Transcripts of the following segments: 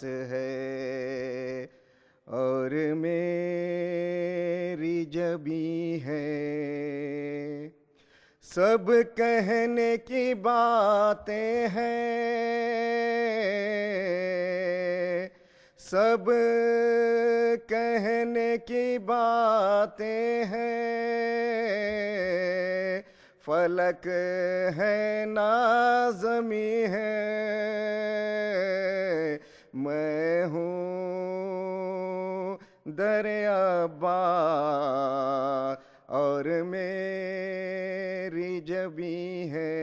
ہے اور میری جبی ہے، سب کہنے کی باتیں ہیں، سب کہنے کی باتیں ہیں، فلک ہے نازمی ہے، میں ہوں دریابا اور میری جبی ہے،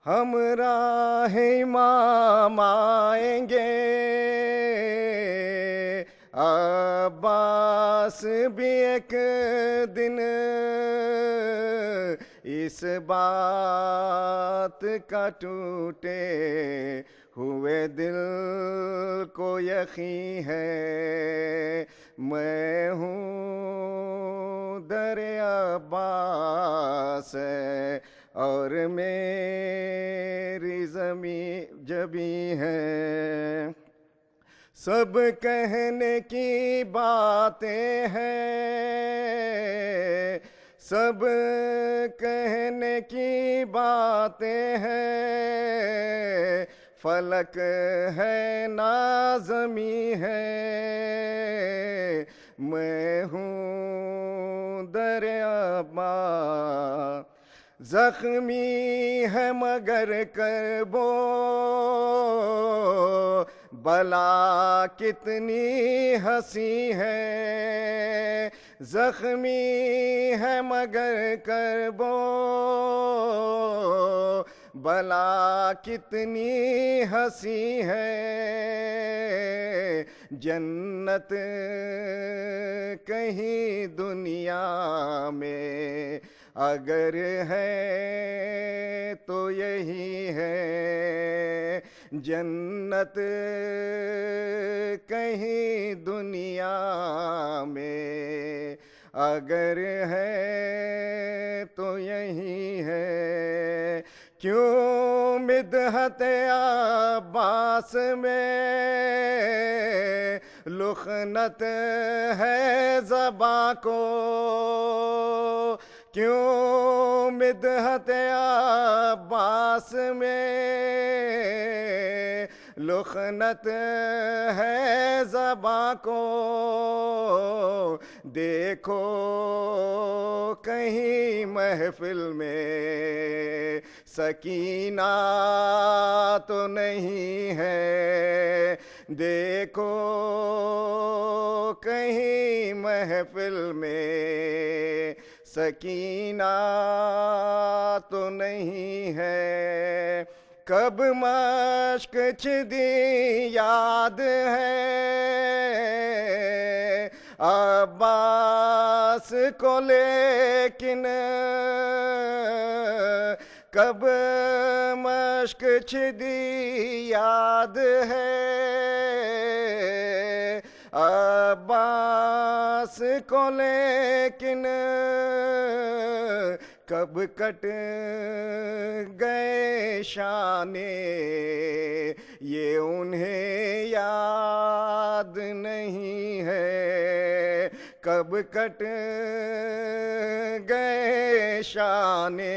ہم راہ امام آئیں گے، عباس بھی ایک دن اس بات کا ٹوٹے ہوئے دل کو یقین ہے، میں ہوں دریاباس اور میری زمین جبی ہے، سب کہنے کی باتیں ہیں، سب کہنے کی باتیں ہیں، فلک ہے نازمی ہے، میں ہوں دریابا، زخمی ہے مگر کربو بلا کتنی ہنسی ہے، زخمی ہے مگر کربو بلا کتنی ہنسی ہے، جنت کہیں دنیا میں اگر ہے تو یہی ہے، جنت کہیں دنیا میں اگر ہے تو یہی ہے، کیوں مدحت عباس میں لخنت ہے زباں کو، کیوں مدحت عباس میں لخنت ہے زباں کو، دیکھو کہیں محفل میں سکینہ تو نہیں ہے، دیکھو کہیں محفل میں سکینہ تو نہیں ہے، کب مشق چھدی یاد ہے عباس کو، لیکن کب مشق چھدی یاد ہے عباس کو، لیکن کب کٹ گئے شانے یہ انہیں یاد نہیں ہے، کب کٹ گئے شانے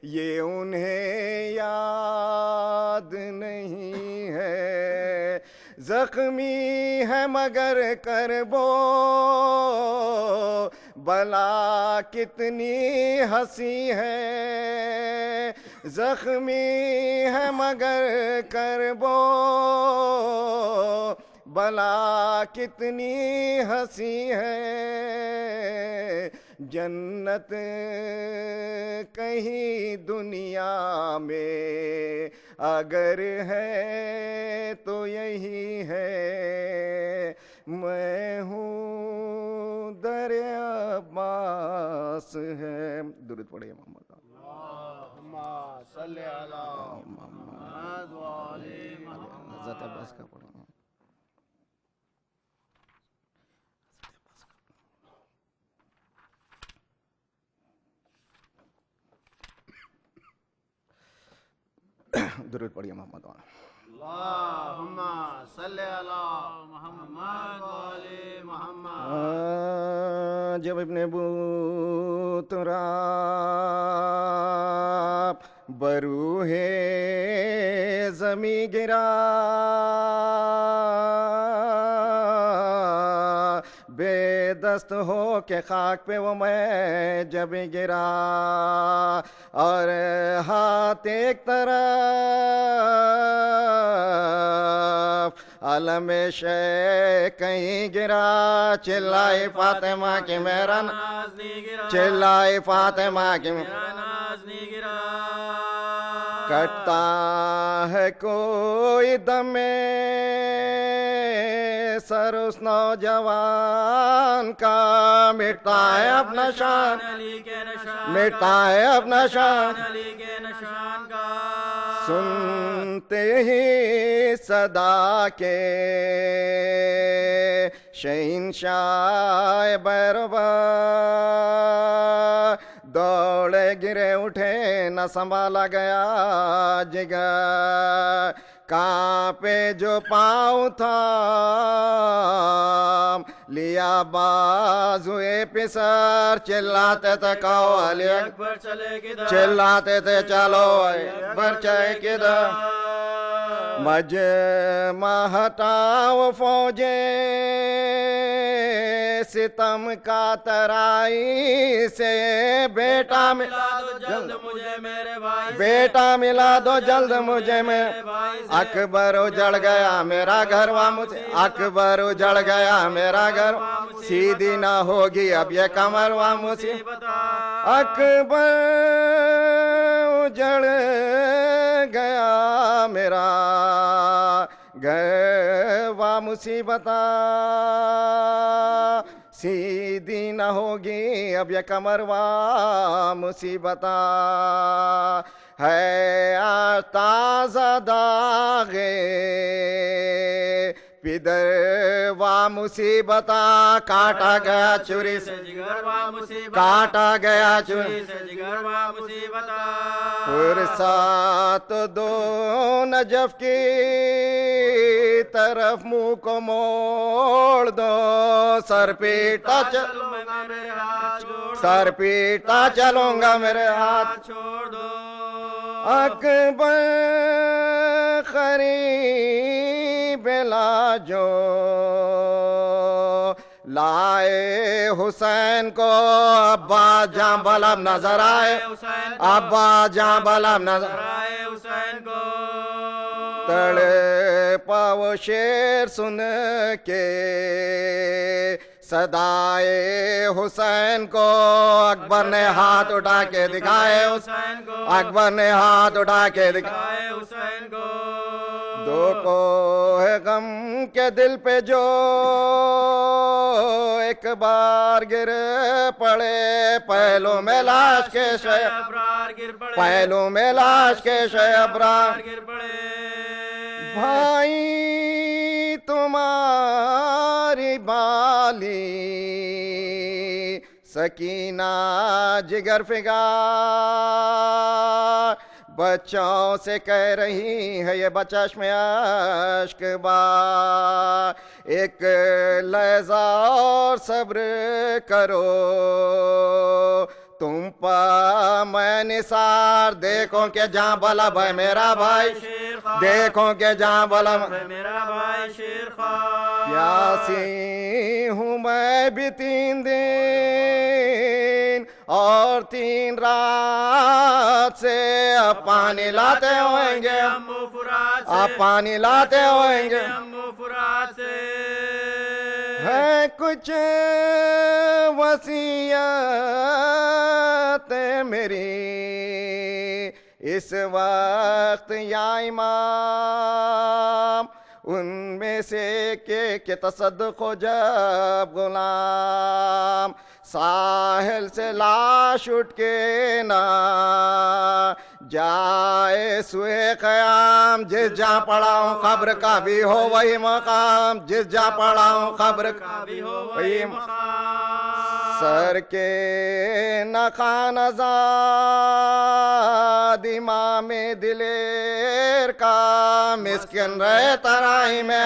یہ انہیں یاد نہیں ہے، زخمی ہے مگر کربو بلا کتنی ہنسی ہے، زخمی ہے مگر کربو بلا کتنی ہنسی ہے، جنت کہیں دنیا میں اگر ہے تو یہی ہے، میں ہوں دریاباس ہے، درود پڑھیے محمد اللہم صلی علی محمد و آل محمد۔ حضرت عباس کا پڑھیں گے، درود پڑھیے محمد والا. اللهم صل على محمد وعلى محمد. جب ابن بوتراب بروح زمیں گرا بے دست ہو کے خاک پہ وہ میں جب گرا اور ہاتھ ایک طرف عالم شے کہیں گرا چلائے فاطمہ کی میرا چلائے فاطمہ کی کٹتا ہے کوئی دم سر اس نوجوان کا مٹتا ہے اپنا شان مٹتا ہے اپنا شان سنتے ہی صدا کے شہنشاہ بیربا دوڑے گرے اٹھے نہ سنبھالا گیا جگر کانپے جو پاؤں تھا لیا بازوئے پسر چلاتے تھے کہو علی اکبر چلے کدھر چلاتے تھے چلو اکبر چلے کدھر مجمع ہٹاؤ فوجیں ستم کا ترائی سے بیٹا ملا دو جلد مجھے میرے بھائی بیٹا ملا دو جلد مجھے میں اکبر اجڑ گیا میرا گھر اکبر اجڑ گیا میرا گھر سیدھی نہ ہوگی اب یہ کمر مصیبت اکبر اجڑ گیا میرا گھر مصیبت سیدھی نہ ہوگی اب یہ کمر مصیبت ہے آج تازہ داغے پدر مصیبت کاٹا گیا چوری سے کاٹا گیا چوری سے مصیبت فرصت دو نجف کی طرف منہ کو موڑ دو سر پیٹا چلوں گا میرے ہاتھ چھوڑ دو اکبر قریب لا جو لائے حسین کو ابا جاں بلب نظر آئے ابا جاں بلب نظر آئے حسین کو تڑے پاو شیر سن کے صدائے حسین کو اکبر نے ہاتھ اٹھا کے دکھائے حسین کو اکبر نے ہاتھ اٹھا کے دکھائے حسین کو دو کو ہے غم کے دل پہ جو ایک بار گر پڑے پہلو میں لاش کے شے پہلو میں لاش کے شے ابرار گر پڑے بھائی تمہاری بالی سکینہ جگر فگار بچوں سے کہہ رہی ہے یہ بچش میں اشک بار ایک لحظہ اور صبر کرو تم پا میں نثار دیکھو کہ جہاں بلب ہے میرا بھائی دیکھو کہ جہاں بلب ہے میرا بھائی شیر خواہ پیاسی ہوں میں بھی 3 دن اور 3 رات سے اب پانی لاتے ہوئیں گے اب پانی لاتے ہوئیں گے ہے کچھ وصیت میری اس وقت یا امام ان میں سے کہ تصدق ہو جب غلام ساحل سے لاش اٹھ کے نہ جائے سوئے قیام جس جہاں پڑا ہوں قبر کا بھی ہو وہی مقام جس جہاں پڑا ہوں قبر کا بھی ہو وہی مقام سر کے نخان آزاد امام دلیر کا مسکن رہے ترائی میں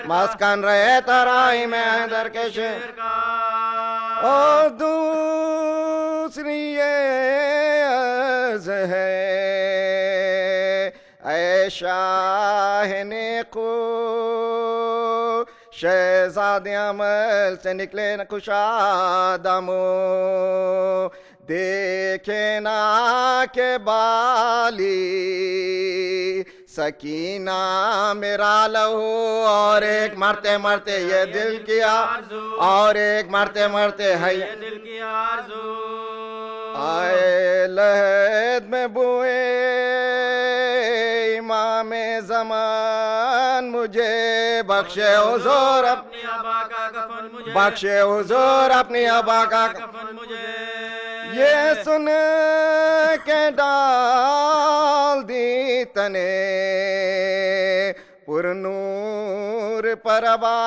مسکن رہے ترائی میں حیدر کے شیر کا اور دوسری یہ عرض ہے اے شاہ نیکو شہزاد عمل سے نکلے نہ کشادمو دیکھے نا کہ بالی سکینہ میرا لہو اور ایک مرتے مرتے یہ دل کی آرزو اور ایک مرتے مرتے ہے یہ دل کی آرزو آئے لہد میں بوئے امام زمان مجھے بخشے حضور اپنی ابا کا کفن مجھے بخشے حضور اپنی ابا کا کفن مجھے یہ سن کے ڈال دی تنے پر نور پر ابا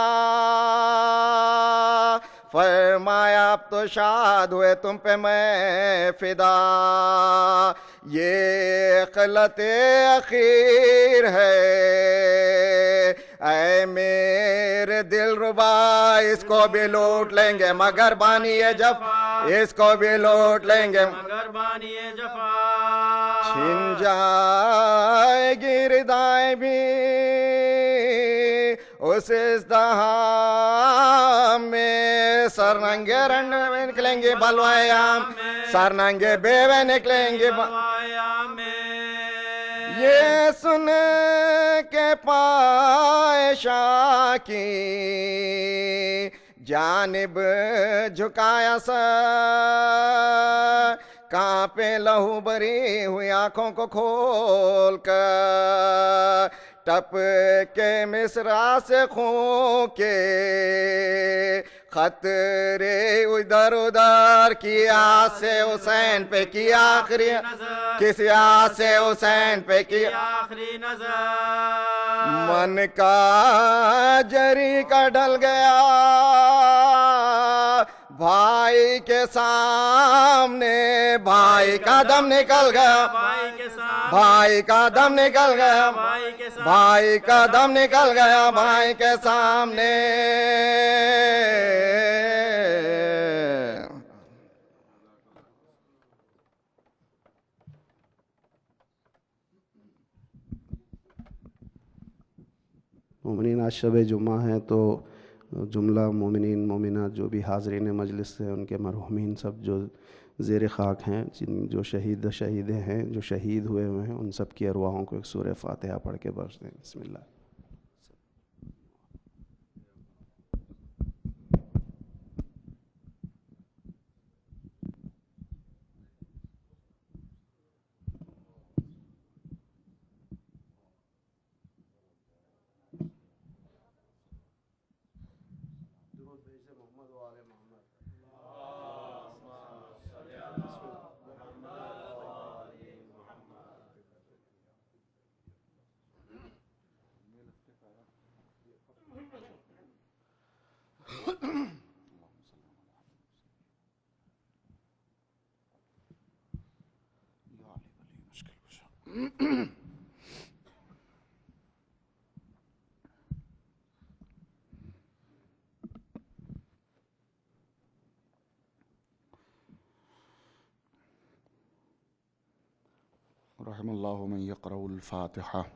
فرمایا اب تو شاد ہوئے تم پہ میں فدا یہ خلت اخیر ہے اے میرے دل ربا اس کو بھی لوٹ لیں گے مگر بانی جفا اس کو بھی لوٹ لیں گے مگر بانی جفا چھن جائے گی ردائیں بھی اس ازدحام میں سرنگے رنگ میں نکلیں گے بلوایام سرنگے بیوے نکلیں گے بلوایام میں یہ سن کے پائے شاہ کی جانب جھکایا سر کانپے لہو بری ہوئی آنکھوں کو کھول کر ٹپ کے مصرع سے خون کے خطرے ادھر ادھر کیا سے حسین پہ کی آخری کسی سے حسین پہ کی آخری نظر من کا جری کا ڈل گیا بھائی کے سامنے بھائی کا دم نکل گیا بھائی کا دم نکل گیا بھائی کا دم نکل گیا بھائی کے سامنے مومنین آج شب جمعہ ہے تو جملہ مومنین مومنات جو بھی حاضرین مجلس ہیں ان کے مرحومین سب جو زیر خاک ہیں جو شہیدیں ہیں جو شہید ہوئے ہوئے ہیں ان سب کی ارواحوں کو ایک سورہ فاتحہ پڑھ کے بخش دیں بسم اللہ رحم الله من يقرأ الفاتحة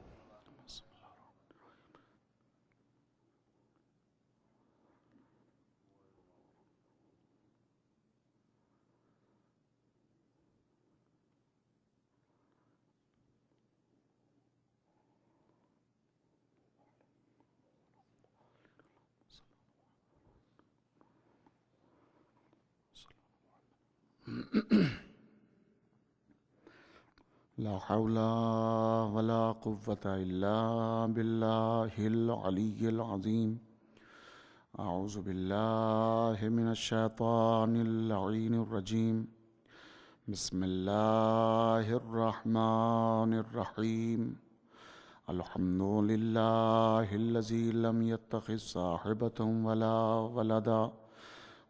لا حول ولا قوة إلا بالله العلي العظيم أعوذ بالله من الشيطان اللعين الرجيم بسم الله الرحمن الرحيم الحمد لله الذي لم يتخذ صاحبة ولا ولدا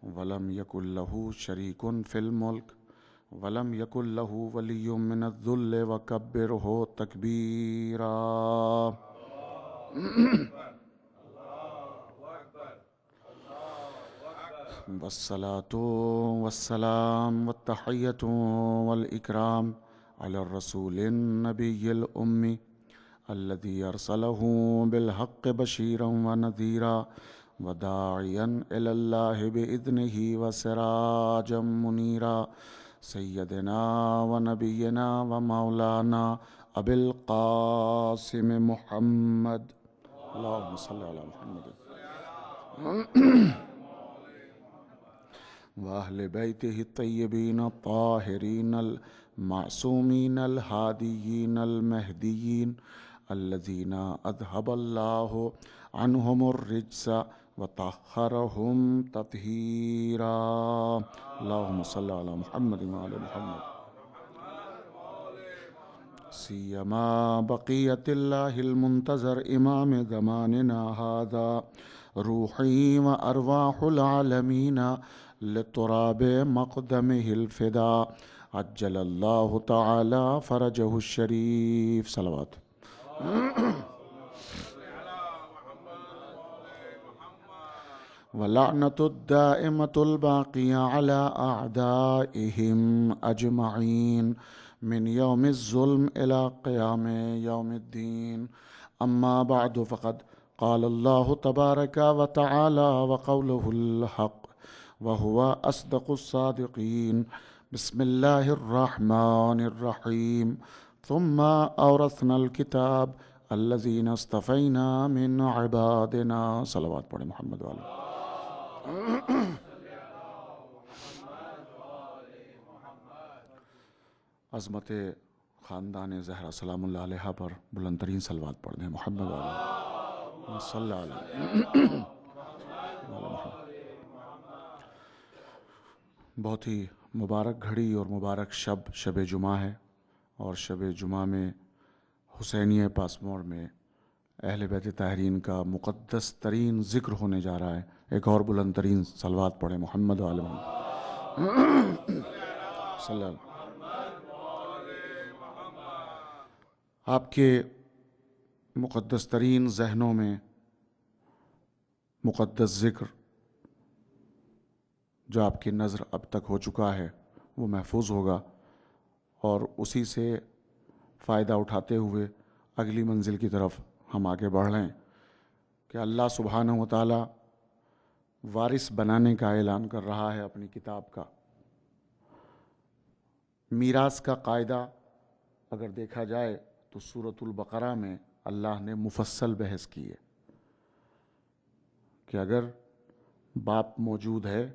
ولم یکن لہ شریک فی الملک ولم یکن لہ ولی من الذل وکبرہ تکبیرا۔ والصلاة والسلام والتحیۃ والإکرام علی الرسول النبی الأمی الذی ارسلہ بالحق بشیرا ونذیرا وداعیا الی اللہ بإذنہ وسراجا منیرا سیدنا ونبینا ومولانا ابی القاسم محمد اللہم صلی علی محمد وأہل بیتہ الطیبین الطاہرین المعصومین الہادیین المہدیین الذین اذہب اللہ عنہم الرجس وطہرہم تطہیرا اللہم صلی علی محمد وعلی محمد سیما بقیت اللہ المنتظر امام زماننا ھذا روحی و ارواح العالمین لتراب مقدمہ الفدا عجل اللہ تعالی فرجہ الشریف صلوات۔ ولعنۃ الدائمۃ الباقیہ علی اعدائہم اجمعین من یوم الظلم الی قیام یوم الدین اما بعد فقد قال اللہ تبارک و تعالی وقولہ الحق وهو أصدق الصادقين بسم الله الرحمن الرحيم ثم أورثنا الكتاب الذين اصطفينا من عبادنا صلوات پڑھیں محمد والے۔ عظمت خاندان زہرا سلام اللہ علیہ پر بلند ترین صلوات پڑھ دیں محمد والے صلی اللہ علیہ۔ بہت ہی مبارک گھڑی اور مبارک شب جمعہ ہے، اور شب جمعہ میں حسینیہ پاسمور میں اہل بیت طاہرین کا مقدس ترین ذکر ہونے جا رہا ہے۔ ایک اور بلند ترین صلوات پڑھیں محمد وعلی محمد صلی اللہ علیہ وسلم۔ آپ کے مقدس ترین ذہنوں میں مقدس ذکر جو آپ کی نظر اب تک ہو چکا ہے وہ محفوظ ہوگا، اور اسی سے فائدہ اٹھاتے ہوئے اگلی منزل کی طرف ہم آگے بڑھ رہے ہیں کہ اللہ سبحانہ و تعالی وارث بنانے کا اعلان کر رہا ہے اپنی کتاب کا۔ میراث کا قاعدہ اگر دیکھا جائے تو سورۃ البقرہ میں اللہ نے مفصل بحث کی ہے کہ اگر باپ موجود ہے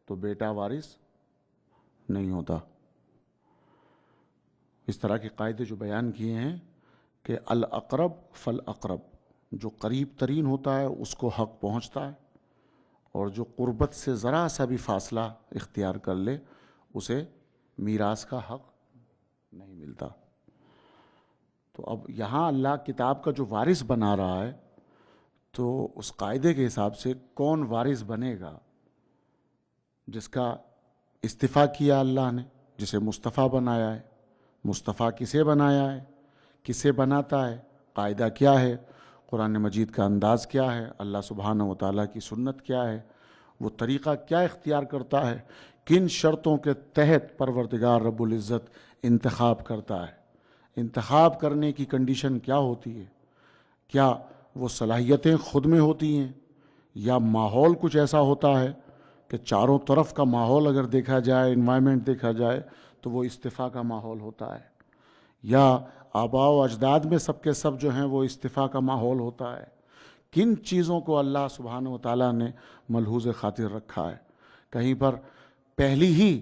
تو بیٹا وارث نہیں ہوتا۔ اس طرح کے قاعدے جو بیان کیے ہیں کہ الاقرب فالاقرب، جو قریب ترین ہوتا ہے اس کو حق پہنچتا ہے، اور جو قربت سے ذرا سا بھی فاصلہ اختیار کر لے اسے میراث کا حق نہیں ملتا۔ تو اب یہاں اللہ کتاب کا جو وارث بنا رہا ہے، تو اس قاعدے کے حساب سے کون وارث بنے گا؟ جس کا استفاء کیا اللہ نے، جسے مصطفیٰ بنایا ہے۔ مصطفیٰ کسے بنایا ہے، کسے بناتا ہے، قاعدہ کیا ہے، قرآن مجید کا انداز کیا ہے، اللہ سبحانہ و تعالیٰ کی سنت کیا ہے، وہ طریقہ کیا اختیار کرتا ہے، کن شرطوں کے تحت پروردگار رب العزت انتخاب کرتا ہے، انتخاب کرنے کی کنڈیشن کیا ہوتی ہے، کیا وہ صلاحیتیں خود میں ہوتی ہیں یا ماحول کچھ ایسا ہوتا ہے کہ چاروں طرف کا ماحول اگر دیکھا جائے، انوائرمنٹ دیکھا جائے تو وہ استفاء کا ماحول ہوتا ہے، یا آباء و اجداد میں سب کے سب جو ہیں وہ استفاء کا ماحول ہوتا ہے۔ کن چیزوں کو اللہ سبحانہ و تعالیٰ نے ملحوظ خاطر رکھا ہے؟ کہیں پر پہلی ہی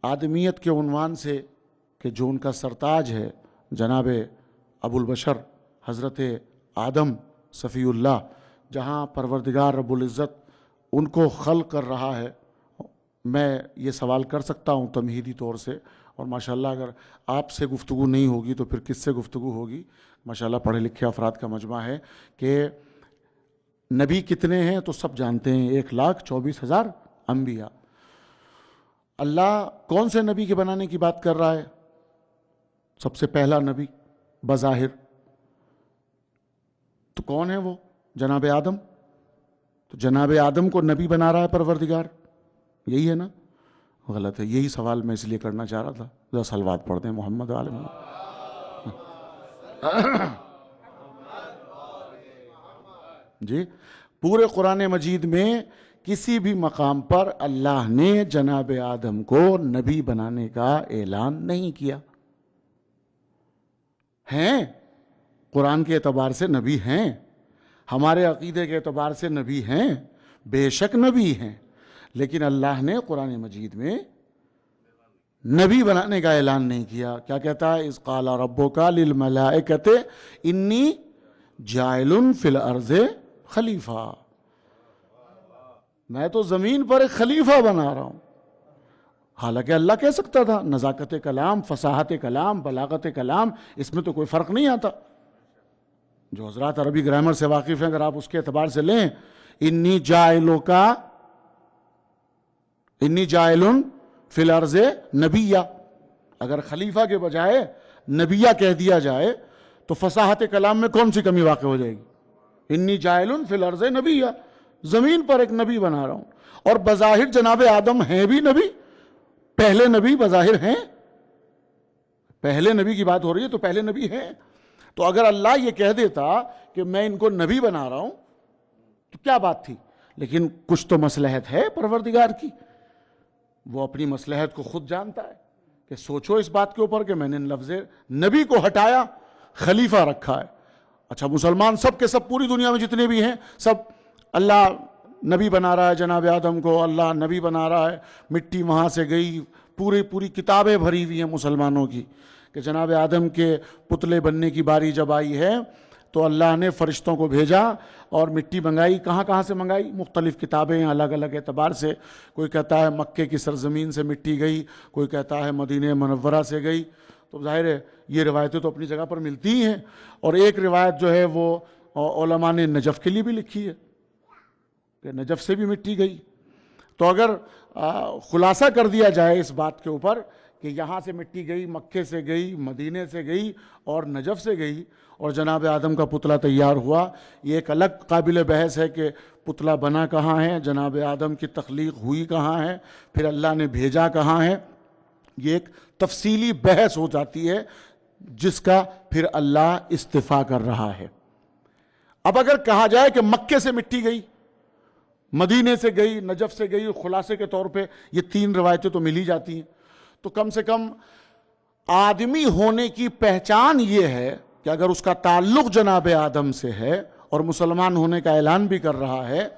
آدمیت کے عنوان سے کہ جو ان کا سرتاج ہے جناب ابو البشر حضرت آدم صفی اللہ، جہاں پروردگار رب العزت ان کو خلق کر رہا ہے، میں یہ سوال کر سکتا ہوں تمہیدی طور سے، اور ماشاءاللہ اگر آپ سے گفتگو نہیں ہوگی تو پھر کس سے گفتگو ہوگی؟ ماشاءاللہ پڑھے لکھے افراد کا مجمع ہے کہ نبی کتنے ہیں تو سب جانتے ہیں، 1,24,000 انبیاء۔ اللہ کون سے نبی کے بنانے کی بات کر رہا ہے؟ سب سے پہلا نبی بظاہر تو کون ہے وہ؟ جناب آدم۔ تو جناب آدم کو نبی بنا رہا ہے پروردگار، یہی ہے نا؟ غلط ہے۔ یہی سوال میں اس لیے کرنا چاہ رہا تھا۔ ذرا صلوات پڑھ دیں محمد عالم۔ جی پورے قرآن مجید میں کسی بھی مقام پر اللہ نے جناب آدم کو نبی بنانے کا اعلان نہیں کیا۔ ہیں قرآن کے اعتبار سے نبی ہیں، ہمارے عقیدے کے اعتبار سے نبی ہیں، بے شک نبی ہیں، لیکن اللہ نے قرآن مجید میں نبی بنانے کا اعلان نہیں کیا۔ کیا کہتا ہے؟ اذ قال ربک للملائکۃ انی جاعل فی الارض خلیفہ، میں تو زمین پر ایک خلیفہ بنا رہا ہوں۔ حالانکہ اللہ کہہ سکتا تھا، نزاکت کلام، فصاحت کلام، بلاغت کلام، اس میں تو کوئی فرق نہیں آتا۔ جو حضرات عربی گرامر سے واقف ہیں اگر آپ اس کے اعتبار سے لیں، انی جاعل فی الارض نبیہ، اگر خلیفہ کے بجائے نبیہ کہہ دیا جائے تو فصاحت کلام میں کون سی کمی واقع ہو جائے گی؟ انی جاعل فی الارض نبیہ، زمین پر ایک نبی بنا رہا ہوں۔ اور بظاہر جناب آدم ہیں بھی نبی، پہلے نبی بظاہر ہیں، پہلے نبی کی بات ہو رہی ہے تو پہلے نبی ہیں۔ تو اگر اللہ یہ کہہ دیتا کہ میں ان کو نبی بنا رہا ہوں تو کیا بات تھی؟ لیکن کچھ تو مصلحت ہے پروردگار کی، وہ اپنی مصلحت کو خود جانتا ہے کہ سوچو اس بات کے اوپر کہ میں نے لفظ نبی کو ہٹایا، خلیفہ رکھا ہے۔ اچھا مسلمان سب کے سب پوری دنیا میں جتنے بھی ہیں سب اللہ نبی بنا رہا ہے، جناب آدم کو اللہ نبی بنا رہا ہے، مٹی وہاں سے گئی، پوری کتابیں بھری ہوئی ہیں مسلمانوں کی کہ جناب آدم کے پتلے بننے کی باری جب آئی ہے تو اللہ نے فرشتوں کو بھیجا اور مٹی منگائی۔ کہاں سے منگائی؟ مختلف کتابیں الگ الگ اعتبار سے، کوئی کہتا ہے مکے کی سرزمین سے مٹی گئی، کوئی کہتا ہے مدینہ منورہ سے گئی۔ تو ظاہر ہے یہ روایتیں تو اپنی جگہ پر ملتی ہی ہیں، اور ایک روایت جو ہے وہ علماء نے نجف کے لیے بھی لکھی ہے کہ نجف سے بھی مٹی گئی۔ تو اگر خلاصہ کر دیا جائے اس بات کے اوپر کہ یہاں سے مٹی گئی، مکے سے گئی، مدینے سے گئی اور نجف سے گئی، اور جناب آدم کا پتلا تیار ہوا، یہ ایک الگ قابل بحث ہے کہ پتلا بنا کہاں ہے، جناب آدم کی تخلیق ہوئی کہاں ہے، پھر اللہ نے بھیجا کہاں ہے، یہ ایک تفصیلی بحث ہو جاتی ہے جس کا پھر اللہ استفاء کر رہا ہے۔ اب اگر کہا جائے کہ مکے سے مٹی گئی، مدینے سے گئی، نجف سے گئی، خلاصے کے طور پہ یہ تین روایتیں تو مل ہی جاتی ہیں، تو کم سے کم آدمی ہونے کی پہچان یہ ہے کہ اگر اس کا تعلق جناب آدم سے ہے اور مسلمان ہونے کا اعلان بھی کر رہا ہے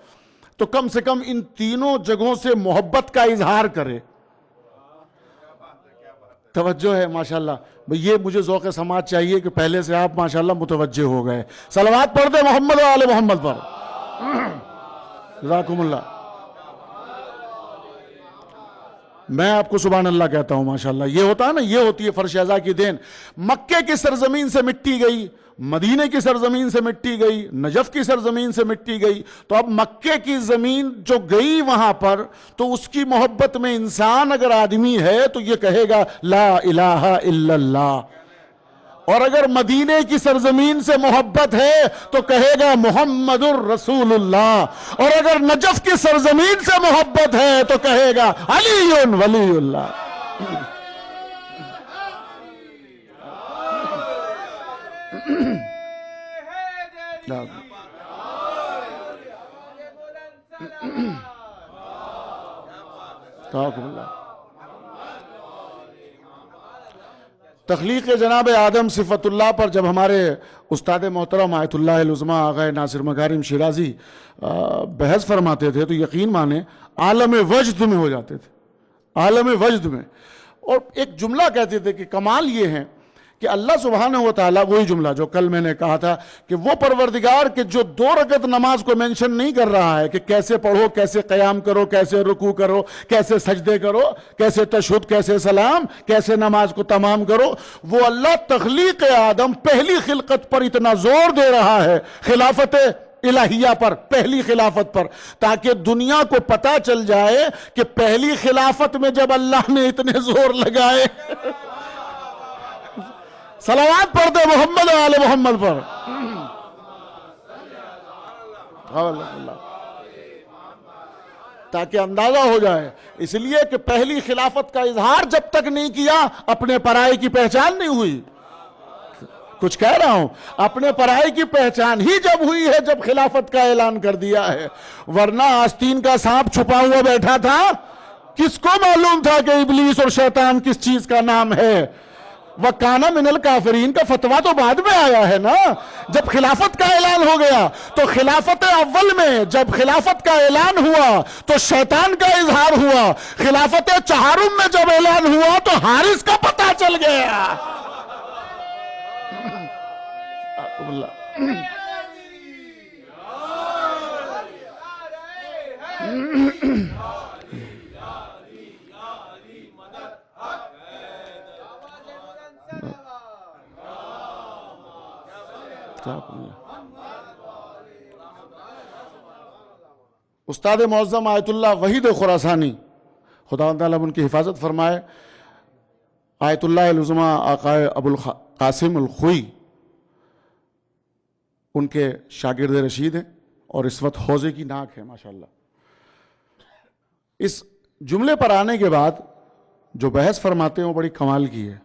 تو کم سے کم ان تینوں جگہوں سے محبت کا اظہار کرے۔ توجہ ہے ماشاءاللہ بھئی، یہ مجھے ذوق سماعت چاہیے کہ پہلے سے آپ ماشاءاللہ متوجہ ہو گئے۔ صلوات پڑھ دے محمد و آل محمد پر، جزاکم اللہ۔ میں آپ کو سبحان اللہ کہتا ہوں ماشاءاللہ، یہ ہوتا ہے نا، یہ ہوتی ہے فرش اعضاء کی دین۔ مکے کی سرزمین سے مٹی گئی، مدینے کی سرزمین سے مٹی گئی، نجف کی سرزمین سے مٹی گئی، تو اب مکے کی زمین جو گئی وہاں پر تو اس کی محبت میں انسان اگر آدمی ہے تو یہ کہے گا لا الہ الا اللہ، اور اگر مدینے کی سرزمین سے محبت ہے تو کہے گا محمد الرسول اللہ، اور اگر نجف کی سرزمین سے محبت ہے تو کہے گا علی ولی اللہ۔ تخلیق جناب آدم صفت اللہ پر جب ہمارے استاد محترم آیت اللہ العظمیٰ آغا ناصر مکارم شیرازی بحث فرماتے تھے تو یقین مانے عالم وجد میں ہو جاتے تھے، عالم وجد میں، اور ایک جملہ کہتے تھے کہ کمال یہ ہے کہ اللہ سبحانہ و تعالیٰ، وہی جملہ جو کل میں نے کہا تھا کہ وہ پروردگار کہ جو 2 رکعت نماز کو مینشن نہیں کر رہا ہے کہ کیسے پڑھو، کیسے قیام کرو، کیسے رکوع کرو، کیسے سجدے کرو، کیسے تشہد، کیسے سلام، کیسے نماز کو تمام کرو، وہ اللہ تخلیق آدم پہلی خلقت پر اتنا زور دے رہا ہے، خلافت الہیہ پر، پہلی خلافت پر، تاکہ دنیا کو پتا چل جائے کہ پہلی خلافت میں جب اللہ نے اتنے زور لگائے صلوات پڑھتے محمد و آل محمد پر، تاکہ اندازہ ہو جائے. اس لیے کہ پہلی خلافت کا اظہار جب تک نہیں کیا اپنے پرائے کی پہچان نہیں ہوئی. کچھ کہہ رہا ہوں، اپنے پرائے کی پہچان ہی جب ہوئی ہے جب خلافت کا اعلان کر دیا ہے، ورنہ آستین کا سانپ چھپا ہوا بیٹھا تھا، کس کو معلوم تھا کہ ابلیس اور شیطان کس چیز کا نام ہے؟ وَكَانَ مِنَ الْكَافِرِينَ کا فتویٰ تو بعد میں آیا ہے نا. جب خلافت کا اعلان ہو گیا تو خلافت اول میں جب خلافت کا اعلان ہوا تو شیطان کا اظہار ہوا، خلافت چہارم میں جب اعلان ہوا تو حارث کا پتہ چل گیا. استاد معظم آیت اللہ وحید خراسانی خدا تعالیٰ ان کی حفاظت فرمائے، آیت اللہ العظمہ آقا ابو القاسم الخوئی ان کے شاگرد رشید ہیں اور اس وقت حوضے کی ناک ہے ماشاءاللہ. اس جملے پر آنے کے بعد جو بحث فرماتے ہیں وہ بڑی کمال کی ہے.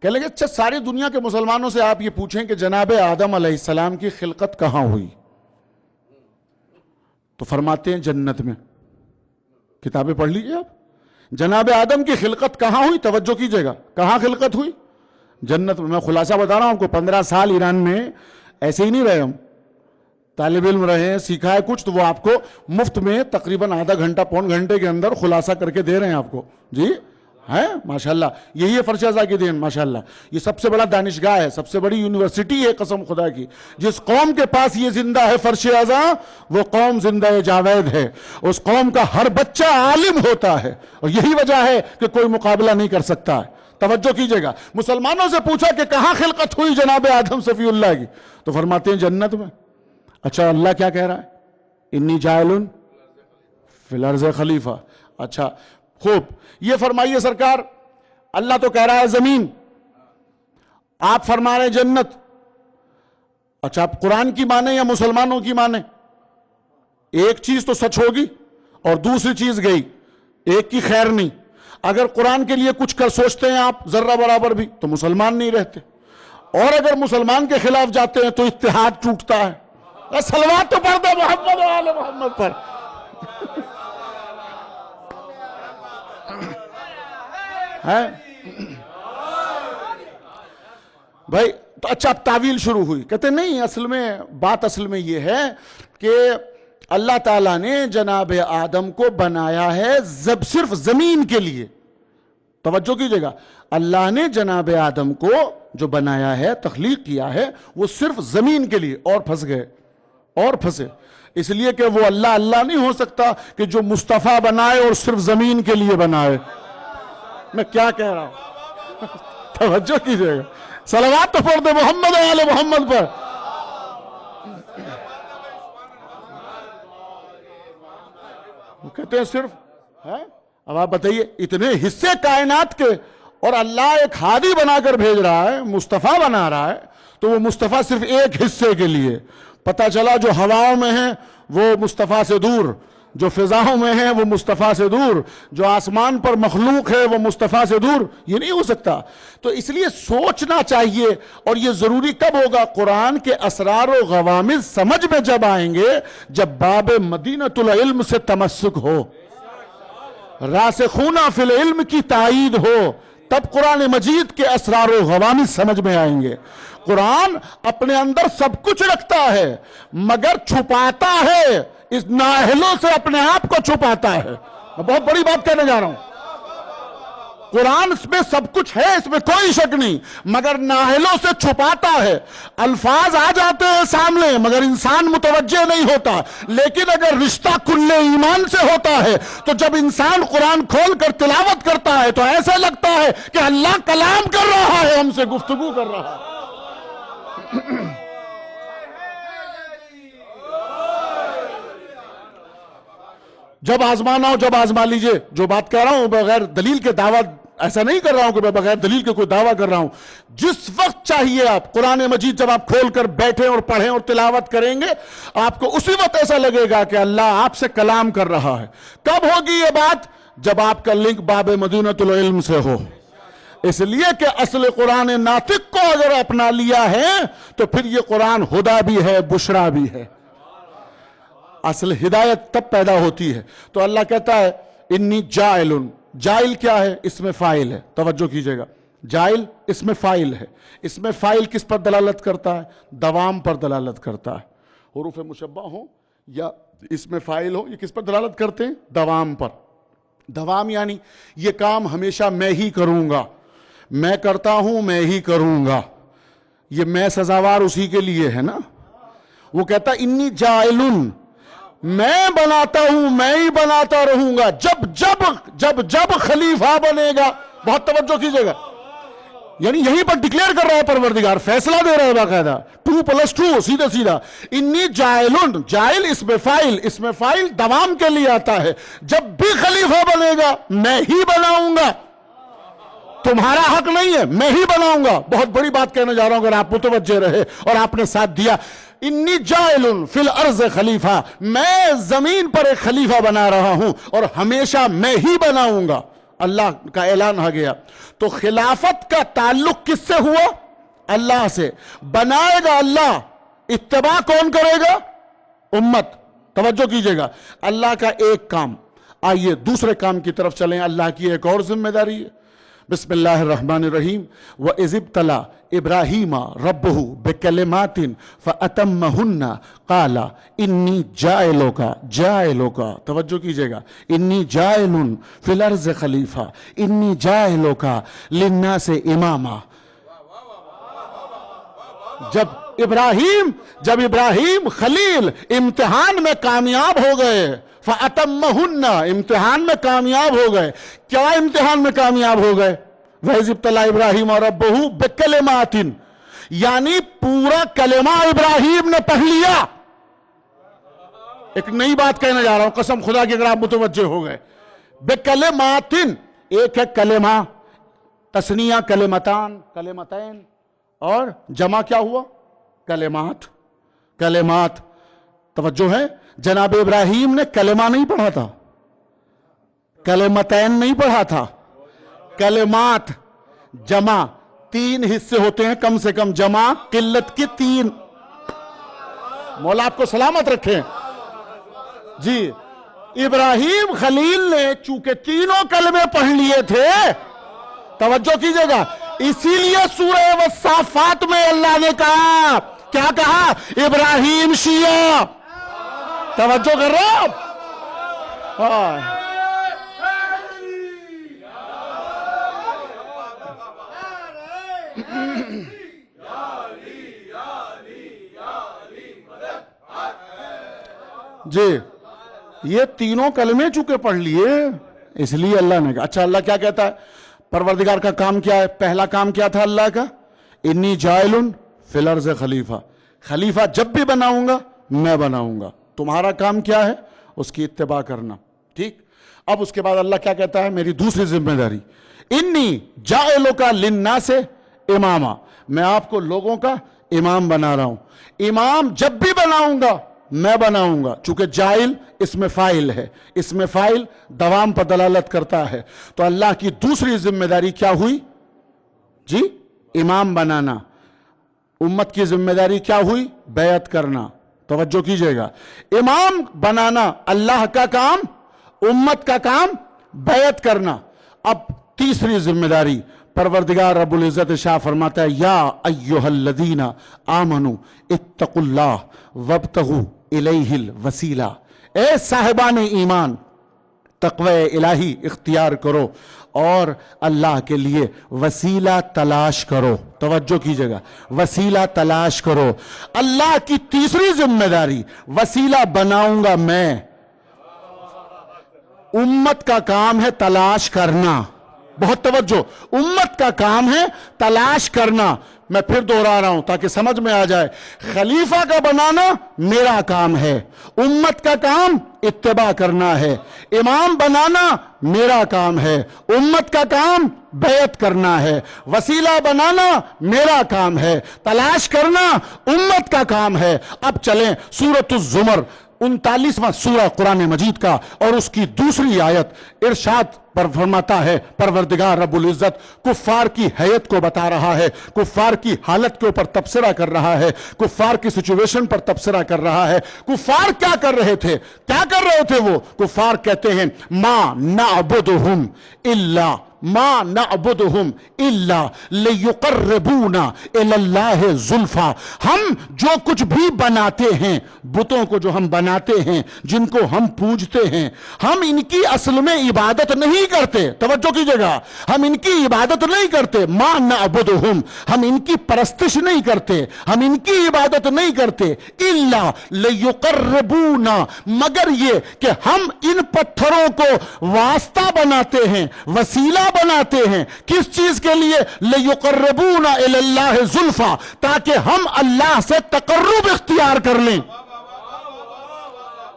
کہہ لیں گے اچھا ساری دنیا کے مسلمانوں سے آپ یہ پوچھیں کہ جناب آدم علیہ السلام کی خلقت کہاں ہوئی، تو فرماتے ہیں جنت میں. کتابیں پڑھ لیجئے آپ. جناب آدم کی خلقت کہاں ہوئی؟ توجہ کیجئے گا، کہاں خلقت ہوئی؟ جنت میں. میں خلاصہ بتا رہا ہوں، کو 15 سال ایران میں ایسے ہی نہیں رہے، ہم طالب علم رہے ہیں، سیکھا ہے کچھ، تو وہ آپ کو مفت میں تقریباً آدھا گھنٹہ پون گھنٹے کے اندر خلاصہ کر کے دے رہے ہیں آپ کو. جی ہے ماشاءاللہ، یہی ہے فرش ازا کی دین ماشاءاللہ. یہ سب سے بڑا دانشگاہ ہے، سب سے بڑی یونیورسٹی ہے قسم خدا کی. جس قوم کے پاس یہ زندہ ہے فرش ازا، وہ قوم زندہ جاوید ہے. اس قوم کا ہر بچہ عالم ہوتا ہے، اور یہی وجہ ہے کہ کوئی مقابلہ نہیں کر سکتا ہے. توجہ کیجئے گا. مسلمانوں سے پوچھا کہ کہاں خلقت ہوئی جناب آدم صفی اللہ کی، تو فرماتے ہیں جنت میں. اچھا اللہ کیا کہہ رہا ہے؟ انی جاعل فی الارض خلیفہ. اچھا خوب، یہ فرمائیے سرکار، اللہ تو کہہ رہا ہے زمین، آپ فرما رہے جنت. اچھا آپ قرآن کی مانیں یا مسلمانوں کی مانیں؟ ایک چیز تو سچ ہوگی اور دوسری چیز گئی، ایک کی خیر نہیں. اگر قرآن کے لیے کچھ کر سوچتے ہیں آپ ذرہ برابر بھی تو مسلمان نہیں رہتے، اور اگر مسلمان کے خلاف جاتے ہیں تو اتحاد ٹوٹتا ہے. صلوات تو پڑھ دو محمد و آل محمد پر. بھائی تو اچھا اب تعویل شروع ہوئی. کہتے نہیں، اصل میں بات اصل میں یہ ہے کہ اللہ تعالیٰ نے جناب آدم کو بنایا ہے صرف زمین کے لیے. توجہ کیجئے گا، اللہ نے جناب آدم کو جو بنایا ہے، تخلیق کیا ہے، وہ صرف زمین کے لیے. اور پھنس گئے اور پھنسے، اس لیے کہ وہ اللہ اللہ نہیں ہو سکتا کہ جو مصطفیٰ بنائے اور صرف زمین کے لیے بنائے. میں کیا کہہ رہا ہوں؟ توجہ کیجئے گا. صلوات تو پڑھ دے محمد و آل محمد پر. وہ کہتے ہیں صرف ہے. اب آپ بتائیے، اتنے حصے کائنات کے اور اللہ ایک ہادی بنا کر بھیج رہا ہے، مصطفیٰ بنا رہا ہے، تو وہ مصطفیٰ صرف ایک حصے کے لیے. پتہ چلا جو ہواؤں میں ہیں وہ مصطفیٰ سے دور، جو فضاؤں میں ہیں وہ مصطفیٰ سے دور، جو آسمان پر مخلوق ہے وہ مصطفیٰ سے دور. یہ نہیں ہو سکتا. تو اس لیے سوچنا چاہیے، اور یہ ضروری کب ہوگا؟ قرآن کے اسرار و غوامض سمجھ میں جب آئیں گے، جب باب مدینۃ العلم سے تمسک ہو، راسخون فی العلم کی تائید ہو، تب قرآن مجید کے اسرار و غوامض سمجھ میں آئیں گے. قرآن اپنے اندر سب کچھ رکھتا ہے مگر چھپاتا ہے، اس نااہلوں سے اپنے آپ کو چھپاتا ہے. میں بہت بڑی بات کہنے جا رہا ہوں. قرآن اس میں سب کچھ ہے، اس میں کوئی شک نہیں، مگر نااہلوں سے چھپاتا ہے. الفاظ آ جاتے ہیں سامنے مگر انسان متوجہ نہیں ہوتا. لیکن اگر رشتہ کل ایمان سے ہوتا ہے تو جب انسان قرآن کھول کر تلاوت کرتا ہے تو ایسا لگتا ہے کہ اللہ کلام کر رہا ہے، ہم سے گفتگو کر رہا ہے. جب آزمانا ہو جب آزما لیجئے. جو بات کہہ رہا ہوں بغیر دلیل کے دعویٰ ایسا نہیں کر رہا ہوں کہ میں بغیر دلیل کے کوئی دعویٰ کر رہا ہوں. جس وقت چاہیے آپ قرآن مجید جب آپ کھول کر بیٹھیں اور پڑھیں اور تلاوت کریں گے آپ کو اسی وقت ایسا لگے گا کہ اللہ آپ سے کلام کر رہا ہے. کب ہوگی یہ بات؟ جب آپ کا لنک باب مدینۃ العلم سے ہو. اس لیے کہ اصل قرآن ناطق کو اگر اپنا لیا ہے تو پھر یہ قرآن ہدا بھی ہے بشرا بھی ہے. اصل ہدایت تب پیدا ہوتی ہے. تو اللہ کہتا ہے انی جائل. جائل کیا ہے؟ اس میں فاعل ہے. توجہ کیجئے گا. جائل اس میں فاعل ہے. اس میں فاعل کس پر دلالت کرتا ہے؟ دوام پر دلالت کرتا ہے. حروف مشبہ ہوں یا اس میں فاعل ہو یہ کس پر دلالت کرتے ہیں؟ دوام پر. دوام یعنی یہ کام ہمیشہ میں ہی کروں گا. میں کرتا ہوں میں ہی کروں گا. یہ میں سزاوار اسی کے لیے ہے نا. وہ کہتا انی جائلن، میں بناتا ہوں میں ہی بناتا رہوں گا. جب خلیفہ بنے گا. بہت توجہ کیجئے گا. یعنی یہیں پر ڈکلیئر کر رہا ہے پروردگار، فیصلہ دے رہا ہے باقاعدہ. 2+2 سیدھا سیدھا. انی جائلن، جائل اس میں فاعل دوام کے لیے آتا ہے. جب بھی خلیفہ بنے گا میں ہی بناؤں گا. تمہارا حق نہیں ہے، میں ہی بناؤں گا. بہت بڑی بات کہنے جا رہا ہوں اگر آپ متوجہ رہے اور آپ نے ساتھ دیا. انی جائل فی الارض خلیفہ، میں زمین پر ایک خلیفہ بنا رہا ہوں اور ہمیشہ میں ہی بناؤں گا. اللہ کا اعلان آ گیا. تو خلافت کا تعلق کس سے ہوا؟ اللہ سے. بنائے گا اللہ، اتباع کون کرے گا؟ امت. توجہ کیجئے گا. اللہ کا ایک کام. آئیے دوسرے کام کی طرف چلیں. اللہ کی ایک اور ذمہ داری ہے. بسم اللہ الرحمن الرحیم. وَإِذِ ابْتَلَى إِبْرَاهِيمَ رَبُّهُ بِكَلِمَاتٍ فَأَتَمَّهُنَّ قَالَ إِنِّي جَاعِلُكَ. توجہ کیجئے گا. انی جائل فی الارض خلیفہ، انی جائلک للناس اماما. جب ابراہیم خلیل امتحان میں کامیاب ہو گئے، فَأَتَمَّهُنَّ امتحان میں کامیاب ہو گئے. کیا امتحان میں کامیاب ہو گئے؟ وَإِذِ ابْتَلَى إِبْرَاهِيمَ رَبُّهُ بِكَلِمَاتٍ، یعنی پورا کلمہ ابراہیم نے پڑھ لیا. ایک نئی بات کہنے جا رہا ہوں قسم خدا کی اگر آپ متوجہ ہو گئے. بِكَلِمَاتٍ ایک ہے کلمہ، تثنیہ کلمتان کلمتین، اور جمع کیا ہوا؟ کلمات. توجہ ہے. جناب ابراہیم نے کلمہ نہیں پڑھا تھا، کلمتین نہیں پڑھا تھا، کلمات. جمع 3 حصے ہوتے ہیں کم سے کم. جمع قلت کی 3. مولا آپ کو سلامت رکھیں. جی ابراہیم خلیل نے چونکہ تینوں کلمے پڑھ لیے تھے. توجہ کیجئے گا. اسی لیے سورہ والصافات میں اللہ نے کہا، کیا کہا؟ ابراہیم شیعہ. توجہ کر رہا ہوں. جی یہ تینوں کلمے چکے پڑھ لیے اس لیے اللہ نے کہا. اچھا اللہ کیا کہتا ہے؟ پروردگار کا کام کیا ہے؟ پہلا کام کیا تھا اللہ کا؟ انی جائل فی الارض خلیفہ. خلیفہ جب بھی بناؤں گا میں بناؤں گا. تمہارا کام کیا ہے؟ اس کی اتباع کرنا. ٹھیک. اب اس کے بعد اللہ کیا کہتا ہے؟ میری دوسری ذمہ داری. انی جائلک للناس اماما، میں آپ کو لوگوں کا امام بنا رہا ہوں. امام جب بھی بناؤں گا میں بناؤں گا. چونکہ جائل اس میں فاعل ہے، اس میں فاعل دوام پر دلالت کرتا ہے. تو اللہ کی دوسری ذمہ داری کیا ہوئی؟ جی امام بنانا. امت کی ذمہ داری کیا ہوئی؟ بیعت کرنا. توجہ کیجئے گا. امام بنانا اللہ کا کام، امت کا کام بیعت کرنا. اب تیسری ذمہ داری پروردگار رب العزت شاہ فرماتا ہے یا ایہا الذین آمنوا اتقوا اللہ وابتغوا الیہ الوسیلہ. اے صاحبان ایمان تقوی الہی اختیار کرو اور اللہ کے لیے وسیلہ تلاش کرو. توجہ کیجئے گا. وسیلہ تلاش کرو. اللہ کی تیسری ذمہ داری وسیلہ بناؤں گا میں. امت کا کام ہے تلاش کرنا. بہت توجہ. امت کا کام ہے تلاش کرنا. میں پھر دوہرا رہا ہوں تاکہ سمجھ میں آ جائے، خلیفہ کا بنانا میرا کام ہے، امت کا کام اتباع کرنا ہے، امام بنانا میرا کام ہے، امت کا کام بیعت کرنا ہے، وسیلہ بنانا میرا کام ہے، تلاش کرنا امت کا کام ہے۔ اب چلیں سورۃ الزمر 39واں سورہ قرآن مجید کا اور اس کی دوسری آیت، ارشاد پر فرماتا ہے پروردگار رب العزت کفار کی حیت کو بتا رہا ہے، کفار کی حالت کے اوپر تبصرہ کر رہا ہے، کفار کی سچویشن پر تبصرہ کر رہا ہے۔ کفار کیا کر رہے تھے؟ کیا کر رہے تھے وہ؟ کفار کہتے ہیں ما نعبدہم الا ما نعبدہم الا لیقربونا الی اللہ زلفا، ہم جو کچھ بھی بناتے ہیں، بتوں کو جو ہم بناتے ہیں، جن کو ہم پوجتے ہیں، ہم ان کی اصل میں عبادت نہیں کرتے، توجہ کیجئے گا، ہم ان کی عبادت نہیں کرتے، ما نعبدہم، ہم ان کی پرستش نہیں کرتے، ہم ان کی عبادت نہیں کرتے، الا لیقربونا، مگر یہ کہ ہم ان پتھروں کو واسطہ بناتے ہیں، وسیلہ بناتے ہیں، کس چیز کے لیے؟ لیقربونا الی اللہ زلفا، تاکہ ہم اللہ سے تقرب اختیار کر لیں۔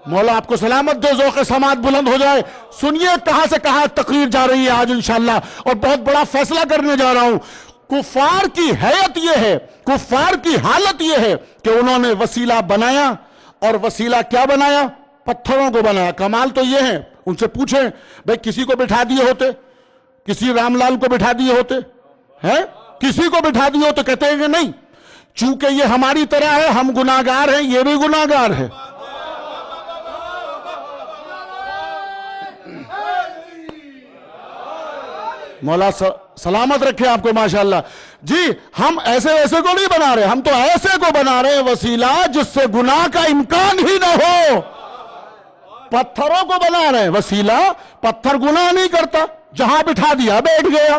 مولا آپ کو سلامت دے، ذوق سماعت بلند ہو جائے۔ سنیے کہاں سے کہاں تقریر جا رہی ہے آج انشاءاللہ، اور بہت بڑا فیصلہ کرنے جا رہا ہوں۔ کفار کی حیت یہ ہے، کفار کی حالت یہ ہے کہ انہوں نے وسیلہ بنایا، اور وسیلہ کیا بنایا؟ پتھروں کو بنایا۔ کمال تو یہ ہے، ان سے پوچھیں بھئی کسی کو بٹھا دیے ہوتے، کسی رام لال کو بٹھا دیے ہوتے ہیں، کسی کو بٹھا دیے ہوتے، کہتے ہیں کہ نہیں، چونکہ یہ ہماری طرح ہے، ہم گناہگار ہیں، یہ بھی گناہگار ہے۔ مولا سلامت رکھے آپ کو ماشاءاللہ۔ جی ہم ایسے ویسے کو نہیں بنا رہے، ہم تو ایسے کو بنا رہے ہیں وسیلہ جس سے گناہ کا امکان ہی نہ ہو۔ پتھروں کو بنا رہے ہیں وسیلہ، پتھر گناہ نہیں کرتا، جہاں بٹھا دیا بیٹھ گیا،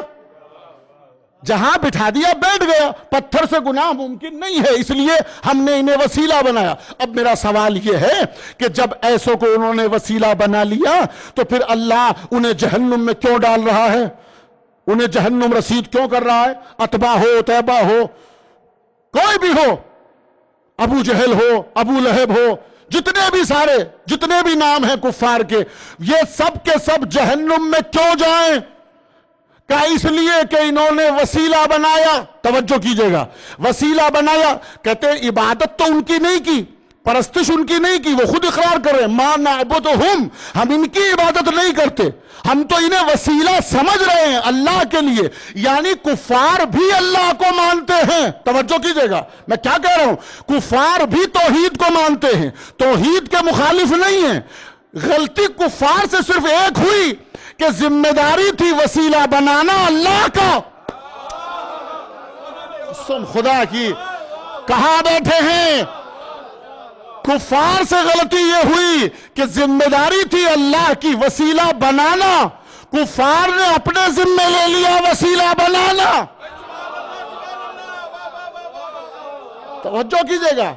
جہاں بٹھا دیا بیٹھ گیا، پتھر سے گناہ ممکن نہیں ہے، اس لیے ہم نے انہیں وسیلہ بنایا۔ اب میرا سوال یہ ہے کہ جب ایسوں کو انہوں نے وسیلہ بنا لیا تو پھر اللہ انہیں جہنم میں کیوں ڈال رہا ہے؟ انہیں جہنم رسید کیوں کر رہا ہے؟ اتبا ہو، تیبا ہو، کوئی بھی ہو، ابو جہل ہو، ابو لہب ہو، جتنے بھی سارے، جتنے بھی نام ہیں کفار کے، یہ سب کے سب جہنم میں کیوں جائیں؟ کہ اس لیے کہ انہوں نے وسیلہ بنایا۔ توجہ کیجئے گا، وسیلہ بنایا، کہتے ہیں عبادت تو ان کی نہیں کی، پرستش ان کی نہیں کی، وہ خود اقرار کر رہے ہیں ما نعبدہم، ہم ان کی عبادت نہیں کرتے، ہم تو انہیں وسیلہ سمجھ رہے ہیں اللہ کے لیے۔ یعنی کفار بھی اللہ کو مانتے ہیں۔ توجہ کیجئے گا، میں کیا کہہ رہا ہوں، کفار بھی توحید کو مانتے ہیں، توحید کے مخالف نہیں ہیں۔ غلطی کفار سے صرف ایک ہوئی کہ ذمہ داری تھی وسیلہ بنانا اللہ کا۔ سن خدا کی، کہاں بیٹھے ہیں؟ کفار سے غلطی یہ ہوئی کہ ذمہ داری تھی اللہ کی وسیلہ بنانا، کفار نے اپنے ذمہ لے لیا وسیلہ بنانا۔ توجہ کیجئے گا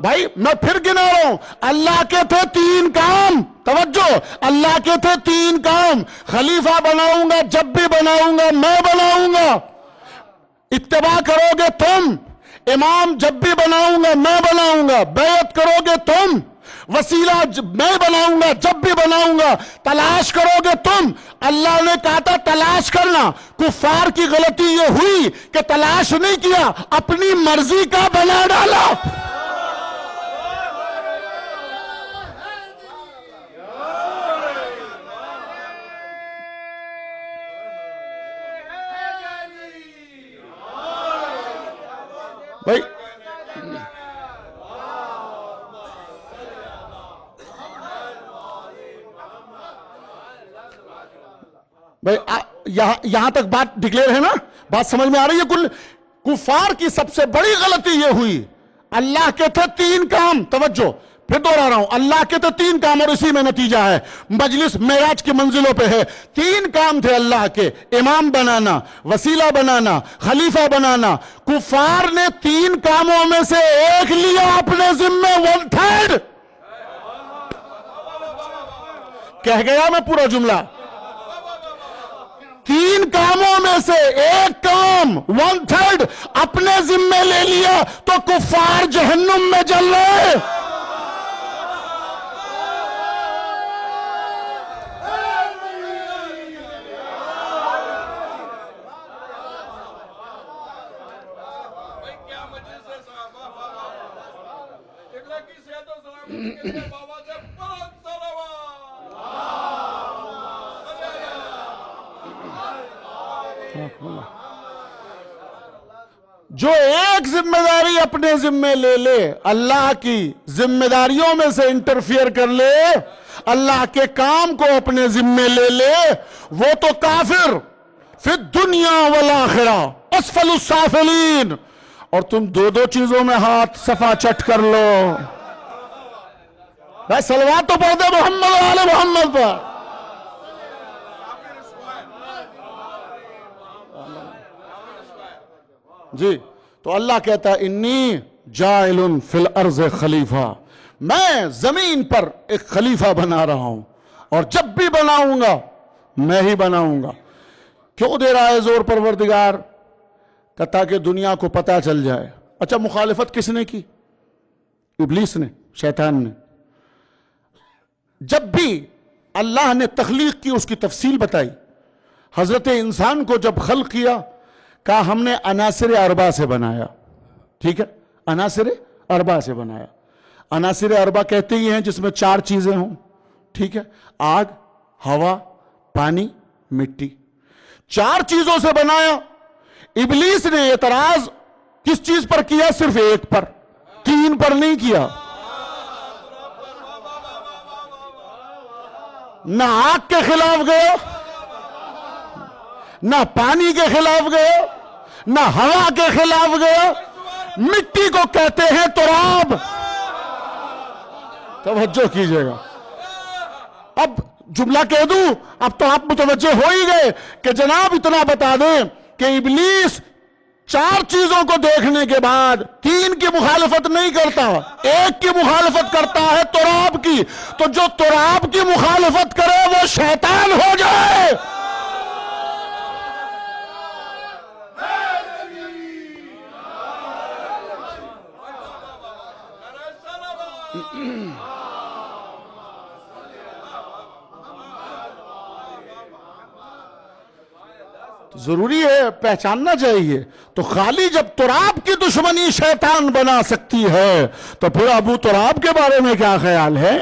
بھائی، میں پھر گنا رہا ہوں، اللہ کے تھے تین کام، توجہ، اللہ کے تھے تین کام، خلیفہ بناؤں گا، جب بھی بناؤں گا میں بناؤں گا، اتباع کرو گے تم، امام جب بھی بناؤں گا میں بناؤں گا، بیعت کرو گے تم، وسیلہ میں بناؤں گا جب بھی بناؤں گا، تلاش کرو گے تم۔ اللہ نے کہا تھا تلاش کرنا، کفار کی غلطی یہ ہوئی کہ تلاش نہیں کیا، اپنی مرضی کا بنا ڈالا۔ بھائی یہاں تک بات ڈکلیئر ہے نا؟ بات سمجھ میں آ رہی ہے؟ کل کفار کی سب سے بڑی غلطی یہ ہوئی، اللہ کے تھے تین کام، توجہ پھر دوہرا رہا ہوں، اللہ کے تھے تین کام، اور اسی میں نتیجہ ہے، مجلس معراج کی منزلوں پہ ہے۔ تین کام تھے اللہ کے، امام بنانا، وسیلہ بنانا، خلیفہ بنانا۔ کفار نے تین کاموں میں سے ایک لیا اپنے ذمہ، 1/3 کہہ گیا میں پورا جملہ، 3 کاموں میں سے ایک کام 1/3 اپنے ذمے لے لیا تو کفار جہنم میں جل رہے. جو ایک ذمہ داری اپنے ذمے لے لے، اللہ کی ذمہ داریوں میں سے انٹرفیئر کر لے، اللہ کے کام کو اپنے ذمے لے لے، وہ تو کافر فی الدنیا والآخرہ اسفل السافلین. اور تم 2 چیزوں میں ہاتھ صفا چٹ کر لو. بھائی صلوات تو پڑھ دے محمد و آل محمد پر. جی تو اللہ کہتا ہے انی جاعل فی الارض خلیفہ، میں زمین پر ایک خلیفہ بنا رہا ہوں، اور جب بھی بناؤں گا میں ہی بناؤں گا. کیوں دے رہا ہے زور پروردگار؟ کہ تاکہ دنیا کو پتہ چل جائے. اچھا مخالفت کس نے کی؟ ابلیس نے، شیطان نے. جب بھی اللہ نے تخلیق کی اس کی تفصیل بتائی. حضرت انسان کو جب خلق کیا کہا ہم نے عناصر اربع سے بنایا. ٹھیک ہے، عناصر اربع سے بنایا. عناصر اربع کہتے ہی ہیں جس میں 4 چیزیں ہوں. ٹھیک ہے، آگ، ہوا، پانی، مٹی. 4 چیزوں سے بنایا. ابلیس نے اعتراض کس چیز پر کیا؟ صرف ایک پر، 3 پر نہیں کیا. نہ آگ کے خلاف گئے، نہ پانی کے خلاف گئے، نہ ہوا کے خلاف گئے. مٹی کو کہتے ہیں تراب. توجہ کیجئے گا. اب جملہ کہہ دوں، اب تو آپ متوجہ ہو ہی گئے کہ جناب اتنا بتا دیں کہ ابلیس 4 چیزوں کو دیکھنے کے بعد 3 کی مخالفت نہیں کرتا، ایک کی مخالفت کرتا ہے، تراب کی. تو جو تراب کی مخالفت کرے وہ شیطان ہو جائے. ضروری ہے، پہچاننا چاہیے. تو خالی جب تراب کی دشمنی شیطان بنا سکتی ہے تو پھر ابو تراب کے بارے میں کیا خیال ہے؟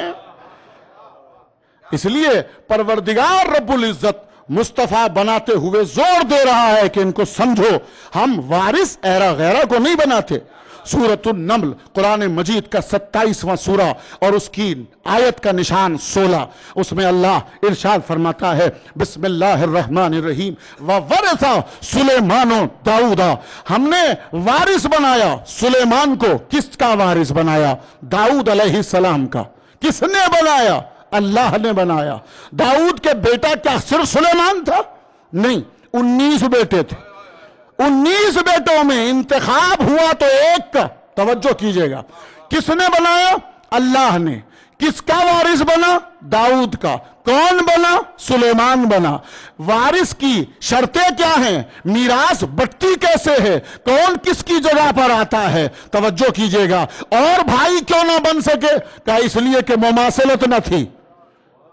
اس لیے پروردگار رب العزت مصطفیٰ بناتے ہوئے زور دے رہا ہے کہ ان کو سمجھو، ہم وارث ایرا غیرہ کو نہیں بناتے. سورۃ النمل قرآن مجید کا 27واں سورہ اور اس کی آیت کا نشان 16. اس میں اللہ ارشاد فرماتا ہے بسم اللہ الرحمن الرحیم وَوَرِثَ سلیمان داؤد. ہم نے وارث بنایا سلیمان کو. کس کا وارث بنایا؟ داؤد علیہ السلام کا. کس نے بنایا؟ اللہ نے بنایا. داؤد کے بیٹا کیا صرف سلیمان تھا؟ نہیں، 19 بیٹے تھے. 19 بیٹوں میں انتخاب ہوا تو ایک کا. توجہ کیجئے گا. کس نے بنایا؟ اللہ نے. کس کا وارث بنا؟ داؤد کا. کون بنا؟ سلیمان بنا. وارث کی شرطیں کیا ہیں؟ میراث بٹتی کیسے ہے؟ کون کس کی جگہ پر آتا ہے؟ توجہ کیجئے گا. اور بھائی کیوں نہ بن سکے؟ کہا اس لیے کہ مماثلت نہ تھی،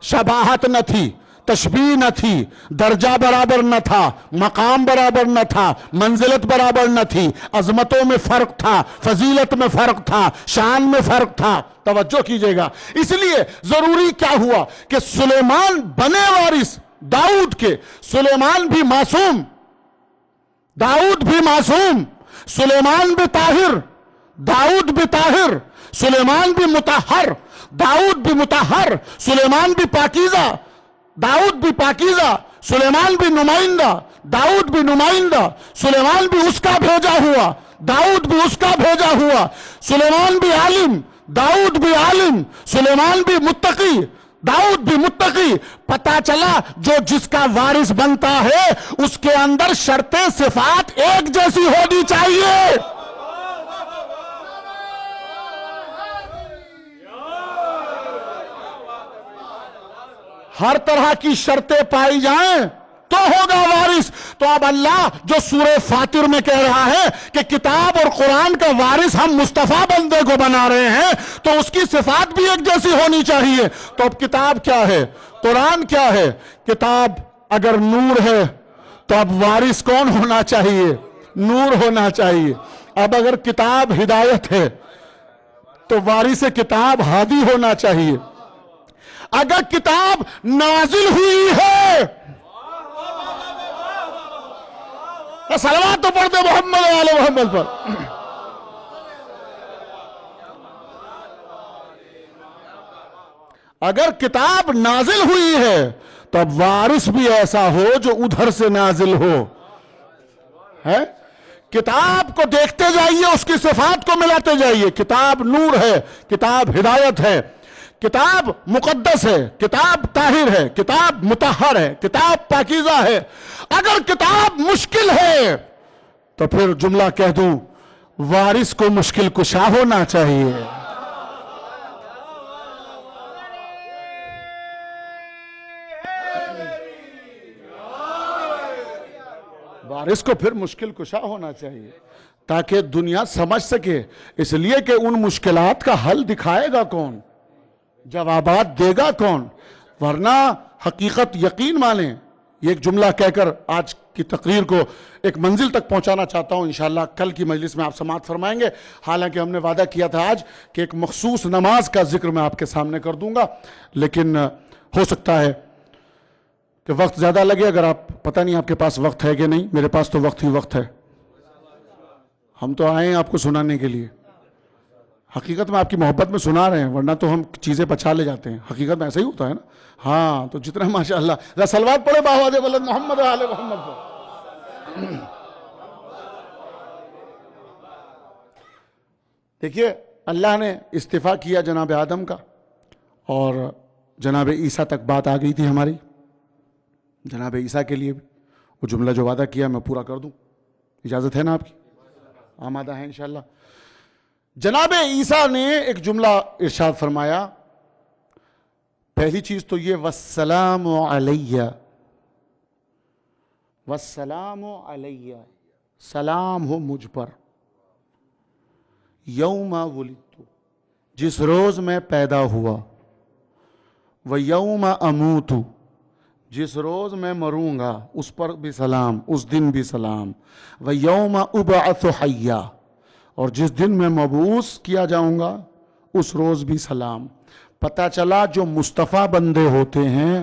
شباہت نہ تھی، تشبیہ نہ تھی، درجہ برابر نہ تھا، مقام برابر نہ تھا، منزلت برابر نہ تھی، عظمتوں میں فرق تھا، فضیلت میں فرق تھا، شان میں فرق تھا. توجہ کیجئے گا. اس لیے ضروری کیا ہوا کہ سلیمان بنے وارث داؤد کے. سلیمان بھی معصوم، داؤد بھی معصوم، سلیمان بھی طاہر، داؤد بھی طاہر، سلیمان بھی مطہر، داؤد بھی مطہر، سلیمان بھی پاکیزہ، داؤد بھی پاکیزہ، سلیمان بھی نمائندہ، داؤد بھی نمائندہ، سلیمان بھی اس کا بھیجا ہوا، داؤد بھی اس کا بھیجا ہوا، سلیمان بھی عالم، داؤد بھی عالم، سلیمان بھی متقی، داؤد بھی متقی. پتا چلا جو جس کا وارث بنتا ہے اس کے اندر شرطیں صفات ایک جیسی ہونی چاہیے. ہر طرح کی شرطیں پائی جائیں تو ہوگا وارث۔ تو اب اللہ جو سورہ فاطر میں کہہ رہا ہے کہ کتاب اور قرآن کا وارث ہم مصطفیٰ بندے کو بنا رہے ہیں، تو اس کی صفات بھی ایک جیسی ہونی چاہیے۔ تو اب کتاب کیا ہے، قرآن کیا ہے؟ کتاب اگر نور ہے تو اب وارث کون ہونا چاہیے؟ نور ہونا چاہیے۔ اب اگر کتاب ہدایت ہے تو وارث کتاب ہادی ہونا چاہیے۔ اگر کتاب نازل ہوئی ہے، صلوات تو پڑھ دے محمد و آل محمد پر۔ اگر کتاب نازل ہوئی ہے تو اب وارث بھی ایسا ہو جو ادھر سے نازل ہو ہے۔ کتاب کو دیکھتے جائیے، اس کی صفات کو ملاتے جائیے۔ کتاب نور ہے، کتاب ہدایت ہے، کتاب مقدس ہے، کتاب طاہر ہے، کتاب مطہر ہے، کتاب پاکیزہ ہے۔ اگر کتاب مشکل ہے تو پھر جملہ کہہ دوں، وارث کو مشکل کشا ہونا چاہیے۔ وارث کو پھر مشکل کشا ہونا چاہیے تاکہ دنیا سمجھ سکے۔ اس لیے کہ ان مشکلات کا حل دکھائے گا کون، جوابات دے گا کون؟ ورنہ حقیقت یقین مانیں۔ یہ ایک جملہ کہہ کر آج کی تقریر کو ایک منزل تک پہنچانا چاہتا ہوں۔ انشاءاللہ کل کی مجلس میں آپ سماعت فرمائیں گے۔ حالانکہ ہم نے وعدہ کیا تھا آج کہ ایک مخصوص نماز کا ذکر میں آپ کے سامنے کر دوں گا، لیکن ہو سکتا ہے کہ وقت زیادہ لگے۔ اگر آپ پتہ نہیں آپ کے پاس وقت ہے کہ نہیں، میرے پاس تو وقت ہی وقت ہے۔ ہم تو آئے ہیں آپ کو سنانے کے لیے، حقیقت میں آپ کی محبت میں سنا رہے ہیں، ورنہ تو ہم چیزیں پچھا لے جاتے ہیں۔ حقیقت میں ایسا ہی ہوتا ہے نا۔ ہاں تو جتنا ماشاءاللہ ذرا صلوات پڑھے باواد بلد محمد و آل محمد پر۔ دیکھیے اللہ نے استعفیٰ کیا جناب آدم کا، اور جناب عیسیٰ تک بات آ گئی تھی ہماری۔ جناب عیسیٰ کے لیے بھی وہ جملہ جو وعدہ کیا میں پورا کر دوں، اجازت ہے نا آپ کی؟ آمادہ ہے انشاءاللہ۔ جناب عیسیٰ نے ایک جملہ ارشاد فرمایا، پہلی چیز تو یہ والسلام علیہ، والسلام علیہ، سلام ہو مجھ پر، یوم ولدت، جس روز میں پیدا ہوا، ویوم اموت، جس روز میں مروں گا اس پر بھی سلام، اس دن بھی سلام، ویوم ابعث حیا، اور جس دن میں مبعوث کیا جاؤں گا اس روز بھی سلام۔ پتہ چلا جو مصطفیٰ بندے ہوتے ہیں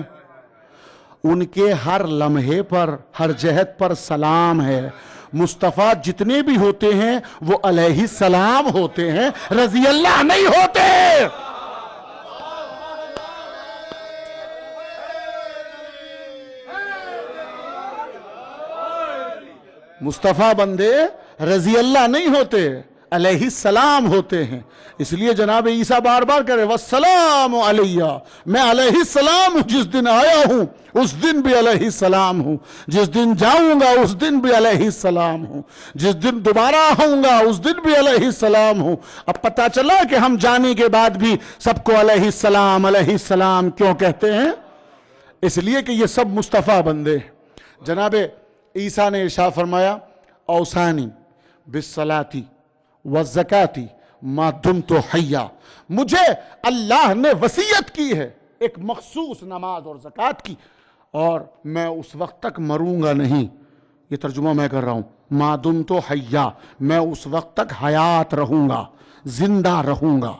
ان کے ہر لمحے پر، ہر جہت پر سلام ہے۔ مصطفیٰ جتنے بھی ہوتے ہیں وہ علیہ السلام ہوتے ہیں، رضی اللہ نہیں ہوتے۔ مصطفیٰ بندے رضی اللہ نہیں ہوتے، علیہ السلام ہوتے ہیں۔ اس لیے جناب عیسیٰ بار بار کرے والسلام علیہ، میں علیہ السلام ہوں، جس دن آیا ہوں اس دن بھی علیہ السلام ہوں، جس دن جاؤں گا اس دن بھی علیہ السلام ہوں، جس دن دوبارہ آؤں گا اس دن بھی علیہ السلام ہوں۔ اب پتہ چلا کہ ہم جانے کے بعد بھی سب کو علیہ السلام کیوں کہتے ہیں؟ اس لیے کہ یہ سب مصطفیٰ بندے۔ جناب عیسیٰ نے ارشاد فرمایا اوصانی بالصلاۃ والزکاۃ ما دمت حیا، مجھے اللہ نے وصیت کی ہے ایک مخصوص نماز اور زکوٰۃ کی، اور میں اس وقت تک مروں گا نہیں۔ یہ ترجمہ میں کر رہا ہوں، ما دمت حیا، میں اس وقت تک حیات رہوں گا، زندہ رہوں گا،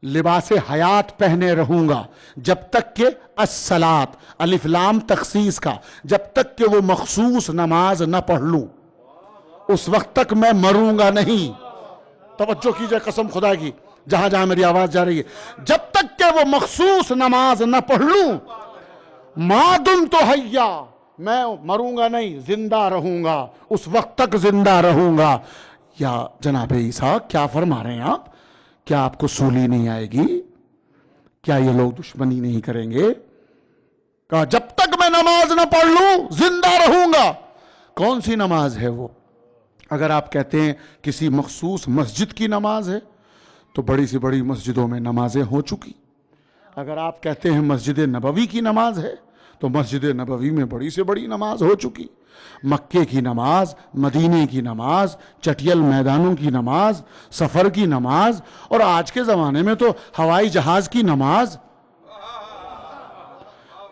لباس حیات پہنے رہوں گا، جب تک کہ الصلاۃ، الف لام تخصیص کا، جب تک کہ وہ مخصوص نماز نہ پڑھ لوں اس وقت تک میں مروں گا نہیں۔ توجہ کیجئے قسم خدا کی، جہاں جہاں میری آواز جا رہی ہے، جب تک کہ وہ مخصوص نماز نہ پڑھ لوں ما دمت حیا، میں مروں گا نہیں، زندہ رہوں گا، اس وقت تک زندہ رہوں گا۔ یا جناب عیسیٰ کیا فرما رہے ہیں آپ؟ کیا آپ کو سولی نہیں آئے گی؟ کیا یہ لوگ دشمنی نہیں کریں گے؟ کہا جب تک میں نماز نہ پڑھ لوں زندہ رہوں گا۔ کون سی نماز ہے وہ؟ اگر آپ کہتے ہیں کسی مخصوص مسجد کی نماز ہے تو بڑی سی بڑی مسجدوں میں نمازیں ہو چکی۔ اگر آپ کہتے ہیں مسجد نبوی کی نماز ہے تو مسجد نبوی میں بڑی سے بڑی نماز ہو چکی، مکے کی نماز، مدینے کی نماز، چٹیل میدانوں کی نماز، سفر کی نماز، اور آج کے زمانے میں تو ہوائی جہاز کی نماز.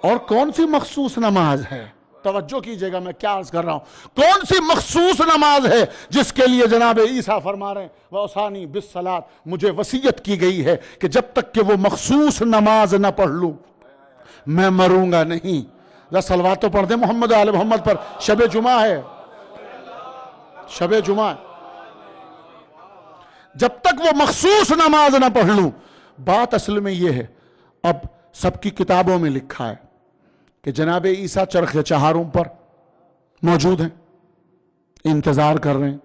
اور کون سی مخصوص نماز ہے؟ توجہ کیجئے گا میں کیا عرض کر رہا ہوں. کون سی مخصوص نماز ہے جس کے لیے جناب عیسیٰ فرما رہے ہیں وَأَوْصَانِي بِالصَّلَاةِ، مجھے وصیت کی گئی ہے کہ جب تک کہ وہ مخصوص نماز نہ پڑھ لوں میں مروں گا نہیں. ذرا صلوات تو پڑھ دیں محمد آل محمد پر. شب جمعہ ہے، شب جمعہ ہے. جب تک وہ مخصوص نماز نہ پڑھ لوں. بات اصل میں یہ ہے، اب سب کی کتابوں میں لکھا ہے کہ جناب عیسیٰ چرخ چہارم پر موجود ہیں، انتظار کر رہے ہیں.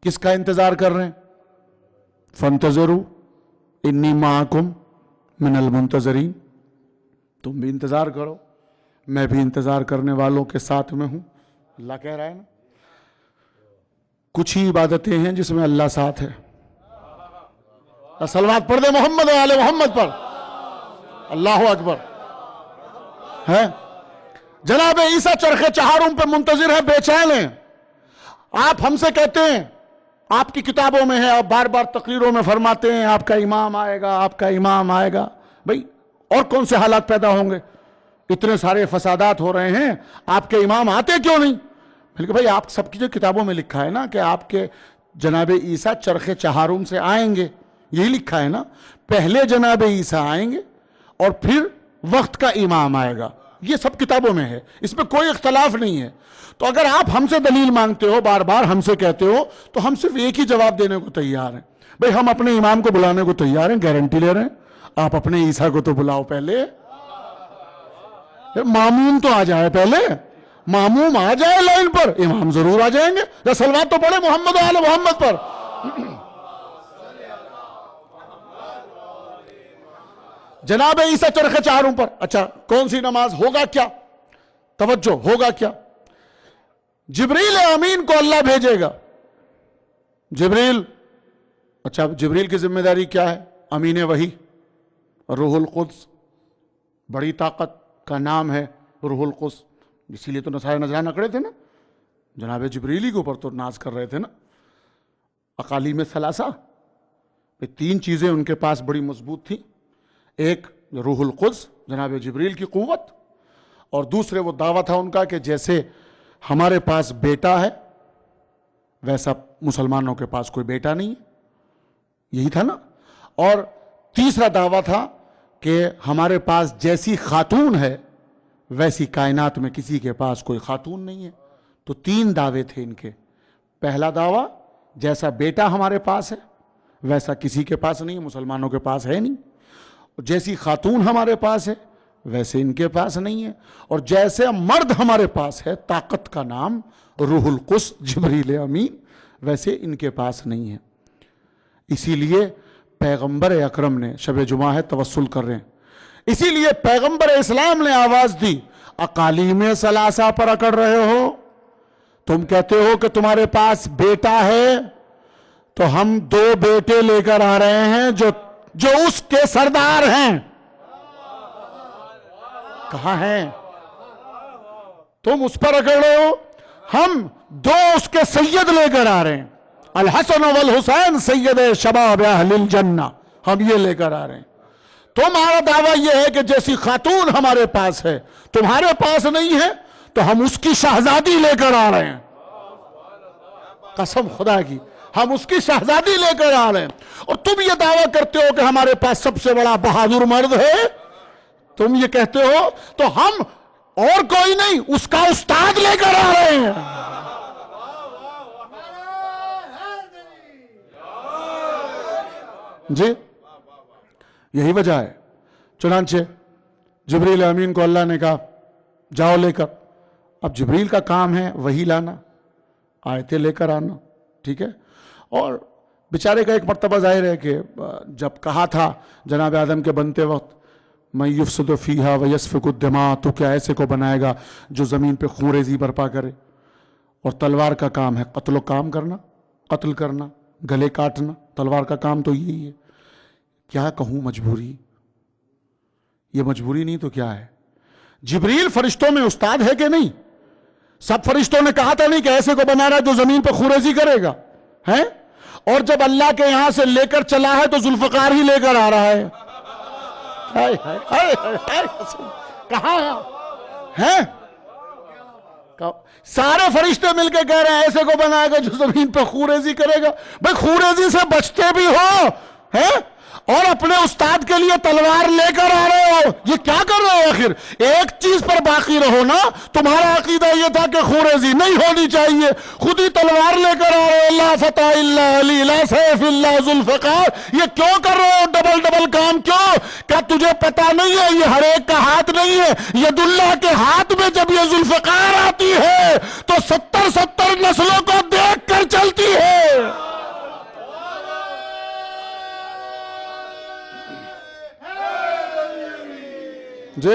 کس کا انتظار کر رہے ہیں؟ فانتظروا انی معکم من المنتظرین. تم بھی انتظار کرو، میں بھی انتظار کرنے والوں کے ساتھ میں ہوں. اللہ کہہ رہا ہے نا، کچھ ہی عبادتیں ہیں جس میں اللہ ساتھ ہے. صلوات پڑھ دے محمد و آل محمد پر. اللہ اکبر. ہے جناب عیسیٰ چرخ چہارم پہ منتظر ہے، بے چین ہیں. آپ ہم سے کہتے ہیں، آپ کی کتابوں میں ہے، آپ بار بار تقریروں میں فرماتے ہیں آپ کا امام آئے گا، آپ کا امام آئے گا. بھئی اور کون سے حالات پیدا ہوں گے؟ اتنے سارے فسادات ہو رہے ہیں، آپ کے امام آتے کیوں نہیں؟ بلکہ بھئی آپ سب کی جو کتابوں میں لکھا ہے نا کہ آپ کے جناب عیسیٰ چرخ چہارم سے آئیں گے، یہی لکھا ہے نا. پہلے جناب عیسیٰ آئیں گے اور پھر وقت کا امام آئے گا. یہ سب کتابوں میں ہے، اس میں کوئی اختلاف نہیں ہے. تو اگر آپ ہم سے دلیل مانگتے ہو، بار بار ہم سے کہتے ہو، تو ہم صرف ایک ہی جواب دینے کو تیار ہیں. بھئی ہم اپنے امام کو بلانے کو تیار ہیں، گارنٹی لے رہے ہیں. آپ اپنے عیسیٰ کو تو بلاؤ پہلے. ماموم تو آ جائے پہلے، ماموم آ جائے لائن پر، امام ضرور آ جائیں گے. صلوات تو پڑھے محمد و آل محمد پر. جناب عیسیٰ چرخ چہارم پر. اچھا کون سی نماز؟ ہوگا کیا؟ توجہ، ہوگا کیا؟ جبریل امین کو اللہ بھیجے گا. جبریل، اچھا جبریل کی ذمہ داری کیا ہے؟ امین وحی، روح القدس. بڑی طاقت کا نام ہے روح القدس، اسی لیے تو نصارہ نذران اکڑے تھے نا، جناب جبریلی کے اوپر تو ناز کر رہے تھے نا. اقالیم ثلاثہ، تین چیزیں ان کے پاس بڑی مضبوط تھیں. ایک روح القدس، جناب جبریل کی قوت، اور دوسرے وہ دعویٰ تھا ان کا کہ جیسے ہمارے پاس بیٹا ہے ویسا مسلمانوں کے پاس کوئی بیٹا نہیں ہے، یہی تھا نا. اور تیسرا دعویٰ تھا کہ ہمارے پاس جیسی خاتون ہے ویسی کائنات میں کسی کے پاس کوئی خاتون نہیں ہے. تو تین دعوے تھے ان کے. پہلا دعویٰ، جیسا بیٹا ہمارے پاس ہے ویسا کسی کے پاس نہیں ہے، مسلمانوں کے پاس ہے نہیں. جیسی خاتون ہمارے پاس ہے ویسے ان کے پاس نہیں ہے. اور جیسے مرد ہمارے پاس ہے، طاقت کا نام روح القدس جبریل امین، ویسے ان کے پاس نہیں ہے. اسی لیے پیغمبر اکرم نے، شب جمعہ ہے توسل کر رہے ہیں، اسی لیے پیغمبر اسلام نے آواز دی. اقالیم ثلاثہ پر اکڑ رہے ہو، تم کہتے ہو کہ تمہارے پاس بیٹا ہے، تو ہم دو بیٹے لے کر آ رہے ہیں جو اس کے سردار ہیں. کہاں ہیں؟ تم اس پر اکڑ رہے ہو. ہم دو اس کے سید لے کر آ رہے ہیں، الحسن والحسین سید شباب اہل الجنہ، ہم یہ لے کر آ رہے ہیں. تمہارا دعویٰ یہ ہے کہ جیسی خاتون ہمارے پاس ہے تمہارے پاس نہیں ہے، تو ہم اس کی شہزادی لے کر آ رہے ہیں. قسم خدا کی، ہم اس کی شہزادی لے کر آ رہے ہیں. اور تم یہ دعویٰ کرتے ہو کہ ہمارے پاس سب سے بڑا بہادر مرد ہے، تم یہ کہتے ہو، تو ہم اور کوئی نہیں، اس کا استاد لے کر آ رہے ہیں. جی یہی وجہ ہے. چنانچہ جبریل امین کو اللہ نے کہا جاؤ لے کر. اب جبریل کا کام ہے وہی لانا، آیتیں لے کر آنا، ٹھیک ہے. اور بیچارے کا ایک مرتبہ ظاہر ہے کہ جب کہا تھا جناب آدم کے بنتے وقت میں یفسد فیہا ویسفک الدماء، تو کیا ایسے کو بنائے گا جو زمین پہ خون ریزی برپا کرے، اور تلوار کا کام ہے قتل و کام کرنا، قتل کرنا، گلے کاٹنا. تلوار کا کام تو یہی ہے. کیا کہوں، مجبوری. یہ مجبوری نہیں تو کیا ہے. جبریل فرشتوں میں استاد ہے کہ نہیں؟ سب فرشتوں نے کہا تھا نہیں کہ ایسے کو بنا رہا ہے جو زمین پہ خوریزی کرے گا ہے؟ اور جب اللہ کے یہاں سے لے کر چلا ہے تو ذوالفقار ہی لے کر آ رہا ہے. کہاں ہے؟ سارے فرشتے مل کے کہہ رہے ہیں ایسے کو بنائے گا جو زمین پہ خوریزی کرے گا. بھئی خوریزی سے بچتے بھی ہو ہیں اور اپنے استاد کے لیے تلوار لے کر آ رہے ہو. یہ کیا کر رہے ہو؟ آخر ایک چیز پر باقی رہو نا. تمہارا عقیدہ یہ تھا کہ خوریزی نہیں ہونی چاہیے, خود ہی تلوار لے کر آ رہے ہو. لا فتح الا علی, لا سیف الا ذوالفقار. یہ کیوں کر رہے ہو ڈبل ڈبل کام کیوں؟ کیا تجھے پتا نہیں ہے یہ ہر ایک کا ہاتھ نہیں ہے؟ ید اللہ کے ہاتھ میں جب یہ ذوالفقار آتی ہے تو 70 نسلوں کو دیکھ کر چلتی ہے. جی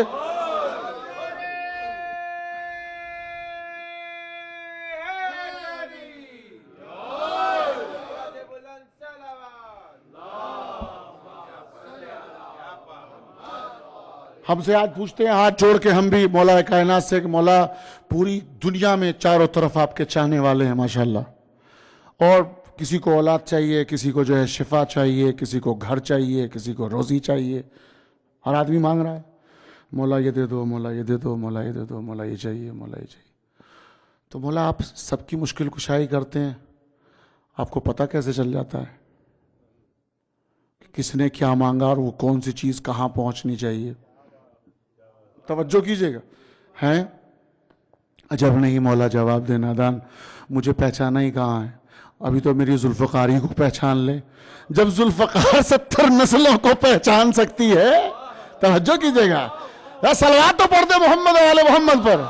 ہم سے آج پوچھتے ہیں ہاتھ جوڑ کے ہم بھی مولا کائنات سے کہ مولا پوری دنیا میں چاروں طرف آپ کے چاہنے والے ہیں ماشاءاللہ, اور کسی کو اولاد چاہیے, کسی کو جو ہے شفا چاہیے, کسی کو گھر چاہیے, کسی کو روزی چاہیے. ہر آدمی مانگ رہا ہے مولا یہ دے دو, مولا یہ دے دو, مولا یہ دے دو, مولا یہ چاہیے, مولا یہ چاہیے. تو مولا آپ سب کی مشکل کشائی کرتے ہیں, آپ کو پتہ کیسے چل جاتا ہے کہ کس نے کیا مانگا اور وہ کون سی چیز کہاں پہنچنی چاہیے؟ توجہ کیجئے گا. ہیں عجب نہیں مولا جواب دے نادان, مجھے پہچانا ہی کہاں ہے, ابھی تو میری ذوالفقاری کو پہچان لے. جب ذوالفقار 70 نسلوں کو پہچان سکتی ہے, توجہ کیجئے گا, صلوات تو پڑھ دے محمد و آل محمد پر.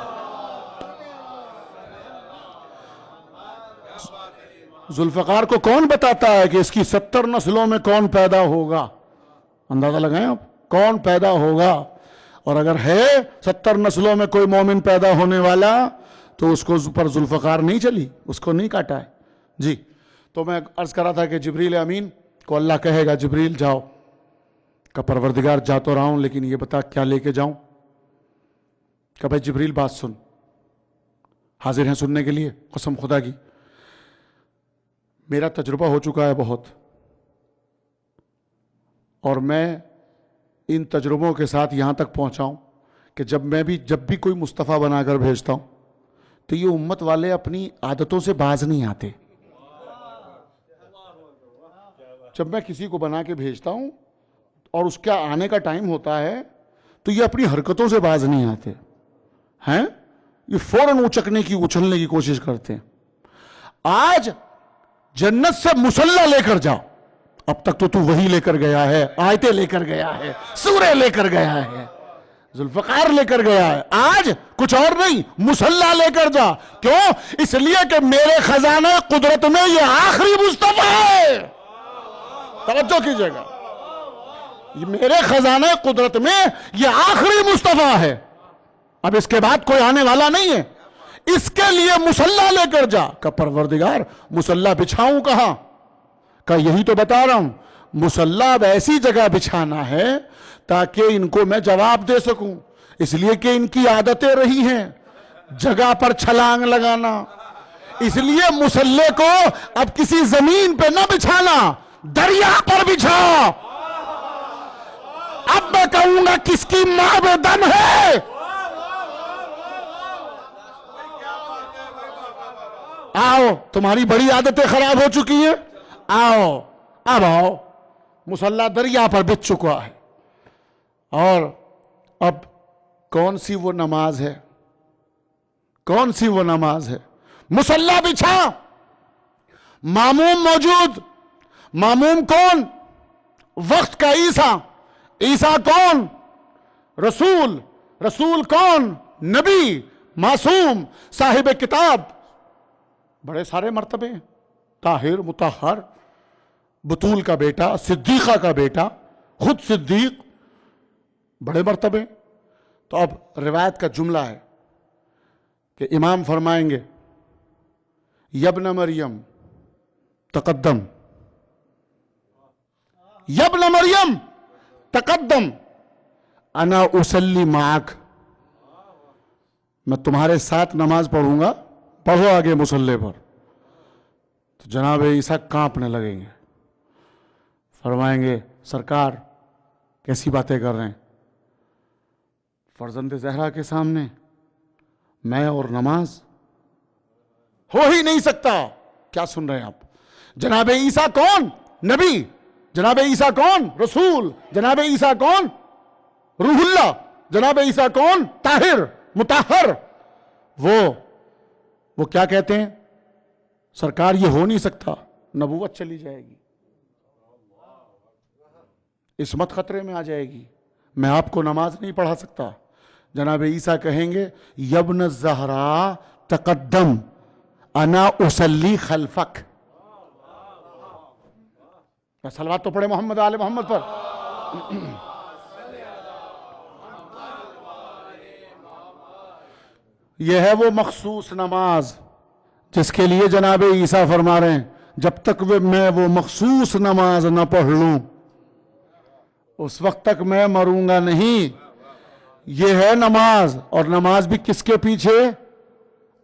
ذوالفقار کو کون بتاتا ہے کہ اس کی 70 نسلوں میں کون پیدا ہوگا؟ اندازہ لگائیں آپ, کون پیدا ہوگا. اور اگر ہے 70 نسلوں میں کوئی مومن پیدا ہونے والا تو اس کو پر ذوالفقار نہیں چلی, اس کو نہیں کاٹا ہے. جی تو میں عرض کر رہا تھا کہ جبریل امین کو اللہ کہے گا جبریل جاؤ, کہ پروردگار جا تو رہا ہوں لیکن یہ بتا کیا لے کے جاؤں؟ کہ بھائی جبریل بات سن, حاضر ہیں سننے کے لیے. قسم خدا کی میرا تجربہ ہو چکا ہے بہت, اور میں ان تجربوں کے ساتھ یہاں تک پہنچاؤں کہ جب بھی کوئی مصطفیٰ بنا کر بھیجتا ہوں تو یہ امت والے اپنی عادتوں سے باز نہیں آتے. جب میں کسی کو بنا کے بھیجتا ہوں اور اس کا آنے کا ٹائم ہوتا ہے تو یہ اپنی حرکتوں سے باز نہیں آتے ہیں, یہ فوراً اچھلنے کی کوشش کرتے ہیں. آج جنت سے مصلی لے کر جاؤ, اب تک تو وہی لے کر گیا ہے, آیتیں لے کر گیا ہے, سورے لے کر گیا ہے, ذوالفقار لے کر گیا ہے. آج کچھ اور نہیں, مصلی لے کر جا. کیوں؟ اس لیے کہ میرے خزانہ قدرت میں یہ آخری مصطفیٰ ہے. توجہ کیجئے گا, میرے خزانہ قدرت میں یہ آخری مصطفیٰ ہے, اب اس کے بعد کوئی آنے والا نہیں ہے. اس کے لیے مصلی لے کر جا. کہ پروردگار مصلی بچھاؤں کہاں؟ کہ یہی تو بتا رہا ہوں, مصلی اب ایسی جگہ بچھانا ہے تاکہ ان کو میں جواب دے سکوں, اس لیے کہ ان کی عادتیں رہی ہیں جگہ پر چھلانگ لگانا. اس لیے مصلی کو اب کسی زمین پہ نہ بچھانا, دریا پر بچھا. اب میں کہوں گا کس کی ماں میں دم ہے؟ آؤ, تمہاری بڑی عادتیں خراب ہو چکی ہیں, آؤ اب آؤ. مصلی دریا پر بچھ چکا ہے. اور اب کون سی وہ نماز ہے, کون سی وہ نماز ہے؟ مصلی بچھا, ماموم موجود. ماموم کون؟ وقت کا عیسیٰ. عیسیٰ کون؟ رسول. رسول کون؟ نبی, معصوم, صاحب کتاب. بڑے سارے مرتبے ہیں, طاہر, مطہر, بطول کا بیٹا, صدیقہ کا بیٹا, خود صدیق, بڑے مرتبے. تو اب روایت کا جملہ ہے کہ امام فرمائیں گے یبن مریم تقدم, یبن مریم تقدم, انا اسلی معاک. میں تمہارے ساتھ نماز پڑھوں گا، پڑھو آگے مصلی پر. تو جناب عیسیٰ کانپنے لگیں گے، فرمائیں گے سرکار کیسی باتیں کر رہے ہیں، فرزند زہرا کے سامنے میں اور نماز ہو ہی نہیں سکتا. کیا سن رہے ہیں آپ؟ جناب عیسیٰ کون؟ نبی. جناب عیسیٰ کون؟ رسول. جناب عیسیٰ کون؟ روح اللہ. جناب عیسیٰ کون؟ طاہر مطہر. وہ کیا کہتے ہیں؟ سرکار یہ ہو نہیں سکتا، نبوت چلی جائے گی، عصمت خطرے میں آ جائے گی، میں آپ کو نماز نہیں پڑھا سکتا. جناب عیسیٰ کہیں گے یبن الزہرا تقدم انا اصلی خلفک. صلوات تو پڑھے محمد آل محمد پر. یہ ہے وہ مخصوص نماز جس کے لیے جناب عیسیٰ فرما رہے ہیں جب تک میں وہ مخصوص نماز نہ پڑھ لوں اس وقت تک میں مروں گا نہیں. یہ ہے نماز. اور نماز بھی کس کے پیچھے؟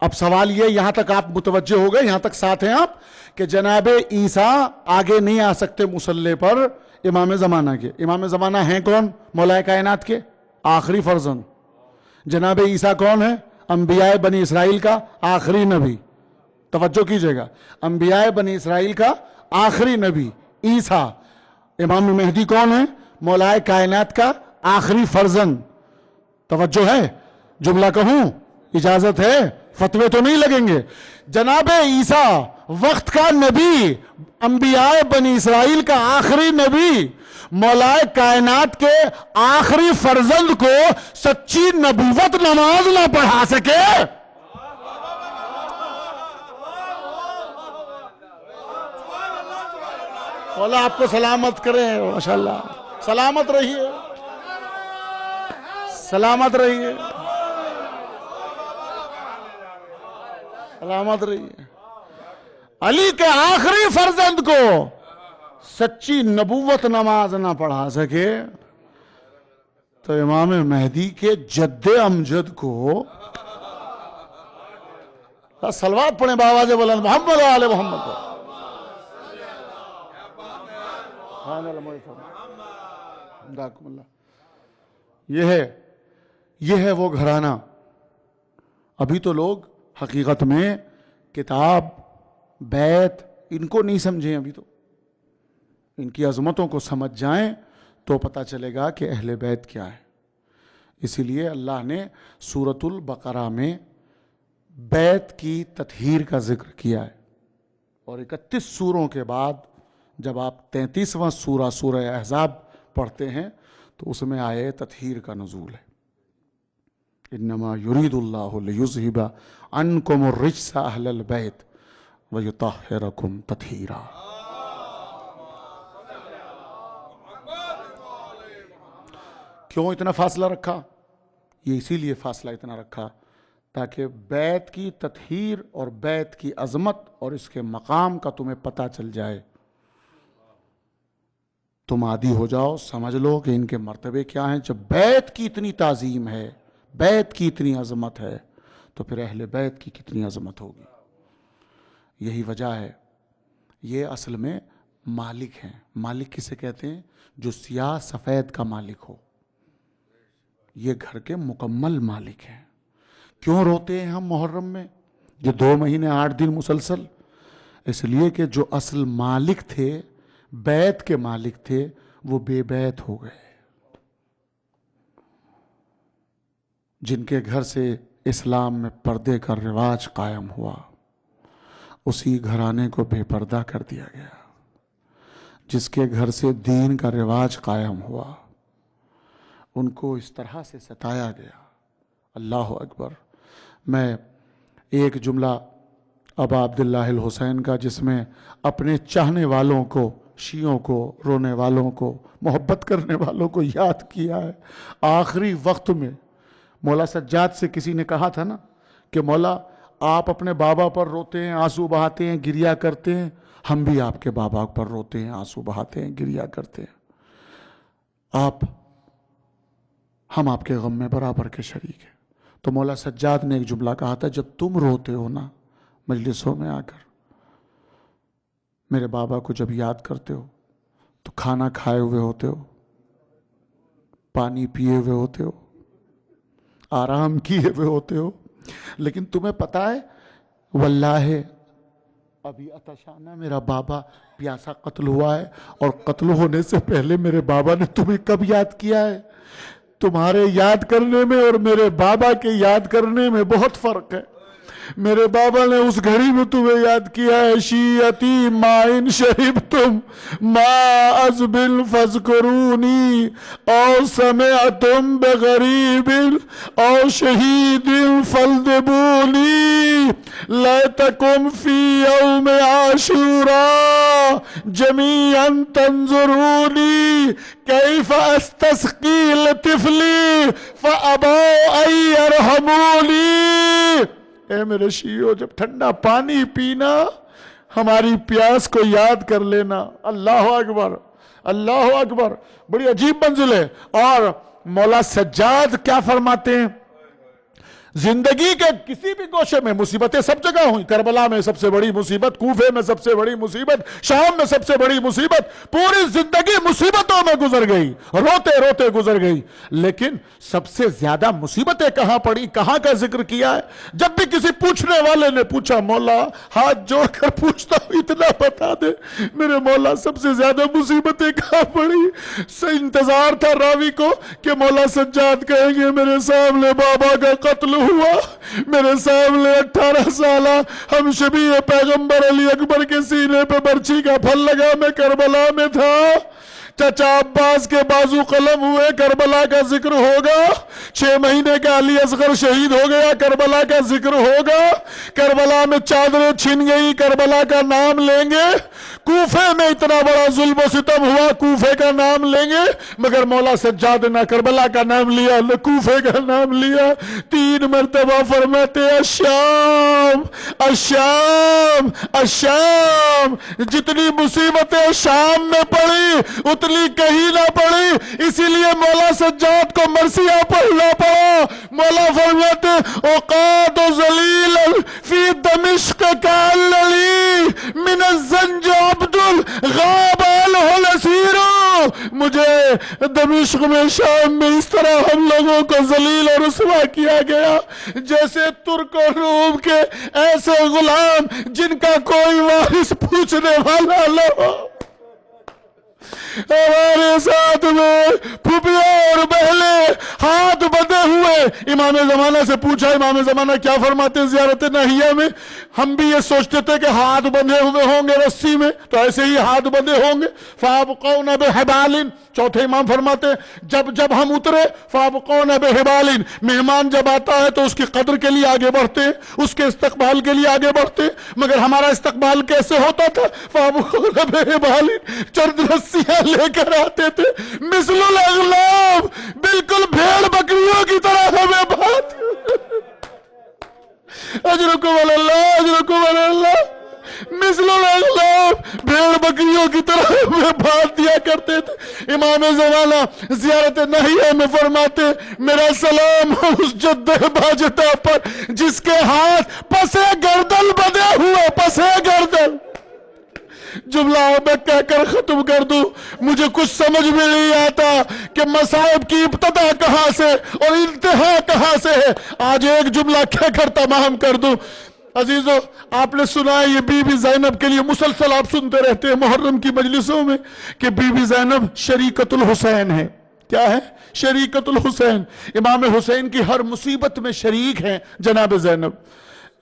اب سوال یہ، یہاں تک آپ متوجہ ہو گئے، یہاں تک ساتھ ہیں آپ، کہ جناب عیسیٰ آگے نہیں آ سکتے مصلی پر امام زمانہ کے. امام زمانہ ہیں کون؟ مولا کائنات کے آخری فرزند. جناب عیسیٰ کون ہے؟ انبیاء بنی اسرائیل کا آخری نبی. توجہ کیجئے گا، انبیاء بنی اسرائیل کا آخری نبی عیسیٰ. امام مہدی کون ہے؟ مولا کائنات کا آخری فرزند. توجہ ہے؟ جملہ کہوں؟ اجازت ہے؟ فتوے تو نہیں لگیں گے. جناب عیسیٰ وقت کا نبی، انبیاء بنی اسرائیل کا آخری نبی، مولا کائنات کے آخری فرزند کو سچی نبوت نماز نہ پڑھا سکے. مولا آپ کو سلامت کریں. ماشاءاللہ سلامت رہیے، سلامت رہیے، سلامت رہیے. علی کے آخری فرزند کو سچی نبوت نماز نہ پڑھا سکے تو امام مہدی کے جد امجد کو صلوات پڑھیں بآواز بلند محمد آل محمد. یہ ہے وہ گھرانہ. ابھی تو لوگ حقیقت میں کتاب بیت ان کو نہیں سمجھیں، ابھی تو ان کی عظمتوں کو سمجھ جائیں تو پتہ چلے گا کہ اہل بیت کیا ہے. اسی لیے اللہ نے سورۃ البقرہ میں بیت کی تطہیر کا ذکر کیا ہے، اور 31 سوروں کے بعد جب آپ 33واں سورہ احزاب پڑھتے ہیں تو اس میں آئے تطہیر کا نزول ہے. انما یرید اللہ لیذہب عنکم الرجس اہل البیت ویطہرکم تطہیرا. کیوں اتنا فاصلہ رکھا؟ یہ اسی لیے فاصلہ اتنا رکھا تاکہ بیت کی تطہیر اور بیت کی عظمت اور اس کے مقام کا تمہیں پتہ چل جائے. تم عادی ہو جاؤ، سمجھ لو کہ ان کے مرتبے کیا ہیں. جب بیت کی اتنی تعظیم ہے، بیت کی اتنی عظمت ہے، تو پھر اہل بیت کی کتنی عظمت ہوگی. یہی وجہ ہے. یہ اصل میں مالک ہیں. مالک کسے کہتے ہیں؟ جو سیاہ سفید کا مالک ہو. یہ گھر کے مکمل مالک ہیں. کیوں روتے ہیں ہم محرم میں یہ 2 مہینے 8 دن مسلسل؟ اس لیے کہ جو اصل مالک تھے، بیت کے مالک تھے، وہ بے بیت ہو گئے. جن کے گھر سے اسلام میں پردے کا رواج قائم ہوا، اسی گھرانے کو بے پردہ کر دیا گیا. جس کے گھر سے دین کا رواج قائم ہوا، ان کو اس طرح سے ستایا گیا. اللہ اکبر. میں ایک جملہ ابا عبداللہ الحسین کا، جس میں اپنے چاہنے والوں کو، شیعوں کو، رونے والوں کو، محبت کرنے والوں کو یاد کیا ہے. آخری وقت میں مولا سجاد سے کسی نے کہا تھا نا کہ مولا آپ اپنے بابا پر روتے ہیں، آنسو بہاتے ہیں، گریا کرتے ہیں، ہم بھی آپ کے بابا پر روتے ہیں، آنسو بہاتے ہیں، گریا کرتے ہیں. ہم آپ کے غم میں برابر کے شریک ہیں. تو مولا سجاد نے ایک جملہ کہا تھا، جب تم روتے ہو نا مجلسوں میں آ کر، میرے بابا کو جب یاد کرتے ہو تو کھانا کھائے ہوئے ہوتے ہو، پانی پیے ہوئے ہوتے ہو، آرام کیے ہوئے ہوتے ہو، لیکن تمہیں پتہ ہے واللہ ابھی عطشانہ میرا بابا پیاسا قتل ہوا ہے، اور قتل ہونے سے پہلے میرے بابا نے تمہیں کب یاد کیا ہے؟ تمہارے یاد کرنے میں اور میرے بابا کے یاد کرنے میں بہت فرق ہے۔ میرے بابا نے اس گھڑی میں تمہیں یاد کیا ہے، شیعتی ما ان شربتم ما ازبل فذکرونی او سمعتم بغریب او شہید فلدبونی لیتکم فی یوم عاشوراء جمیعا تنظرونی کیف استسقی لطفلی فابوا ان یرحمونی۔ اے میرے شیعو، جب ٹھنڈا پانی پینا ہماری پیاس کو یاد کر لینا۔ اللہ اکبر، اللہ اکبر، بڑی عجیب منزل ہے۔ اور مولا سجاد کیا فرماتے ہیں؟ زندگی کے کسی بھی گوشے میں مصیبتیں سب جگہ ہوئی، کربلا میں سب سے بڑی مصیبت، کوفے میں سب سے بڑی مصیبت، شام میں سب سے بڑی مصیبت، پوری زندگی مصیبتوں میں گزر گئی، روتے روتے گزر گئی، لیکن سب سے زیادہ مصیبتیں کہاں پڑی، کہاں کا ذکر کیا ہے؟ جب بھی کسی پوچھنے والے نے پوچھا، مولا ہاتھ جوڑ کر پوچھتا ہوں اتنا بتا دے میرے مولا سب سے زیادہ مصیبتیں کہاں پڑی؟ انتظار تھا راوی کو کہ مولا سجاد کہیں گے میرے سامنے بابا کا قتل ہوا، میرے سامنے 18 سالہ ہم شبیہ پیغمبر علی اکبر کے سینے پہ برچھی کا پھل لگا، میں کربلا میں تھا، چچا عباس کے بازو قلم ہوئے، کربلا کا ذکر ہوگا، 6 مہینے کا علی اصغر شہید ہو گیا، کربلا کا ذکر ہوگا، کربلا میں چادریں چھن گئی، کربلا کا نام لیں گے، کوفے میں اتنا بڑا ظلم و ستم ہوا، کوفے کا نام لیں گے، مگر مولا سجاد نہ کربلا کا نام لیا نہ کوفے کا نام لیا۔ 3 مرتبہ فرماتے الشام الشام الشام، جتنی مصیبتیں شام میں پڑی اتنی کہیں نہ پڑی، اسی لیے مولا سجاد کو مرثیہ پڑھنا پڑا۔ مولا فرماتے اوقات ذلیلا فی دمشق کاللی من الزنج عبد غاب عنہ الاسیر، مجھے دمشق میں شام میں اس طرح ہم لوگوں کو ذلیل اور رسوا کیا گیا جیسے ترک و روم کے ایسے غلام جن کا کوئی وارث پوچھنے والا نہ ہو۔ ہمارے ساتھ میں پھوپھیاں اور بہنیں ہاتھ بندھے ہوئے، امام زمانہ سے پوچھا، امام زمانہ کیا فرماتے ہیں زیارت ناہیہ میں؟ ہم بھی یہ سوچتے تھے کہ ہاتھ بندھے ہوئے ہوں گے رسی میں، تو ایسے ہی ہاتھ بندھے ہوں گے۔ فَابْقَوْنَ بِحِبَالٍ، چوتھے امام فرماتے ہیں جب ہم اترے فَابْقَوْنَ بِحِبَالٍ، مہمان جب آتا ہے تو اس کی قدر کے لیے آگے بڑھتے ہیں، اس کے استقبال کے لیے آگے بڑھتے ہیں، مگر ہمارا استقبال کیسے ہوتا تھا؟ فَابْقَوْنَ بِحِبَالٍ، چرد رسیاں لے کر آتے تھے، مثل الاغلام، بالکل بھیڑ بکریوں کی طرح ہمیں بات، اجرکم اللہ اجرکم اللہ، مثل الاغلام، بھیڑ بکریوں کی طرح ہمیں بات دیا کرتے تھے۔ امام زمانہ زیارت ناہیہ میں فرماتے میرا سلام اس جد باجتا پر جس کے ہاتھ پسے گردن بدے ہوئے، پسے گردن۔ جملہ میں کہہ کر ختم کر دوں، مجھے کچھ سمجھ میں نہیں آتا کہ مصائب کی ابتدا کہاں سے اور انتہا کہاں سے ہے۔ آج ایک جملہ کہہ کر تمام کر دوں۔ عزیزو، آپ نے سنا ہے یہ بی بی زینب کے لیے مسلسل آپ سنتے رہتے ہیں محرم کی مجلسوں میں کہ بی بی زینب شریکت الحسین ہے۔ کیا ہے؟ شریکت الحسین، امام حسین کی ہر مصیبت میں شریک ہیں جناب زینب۔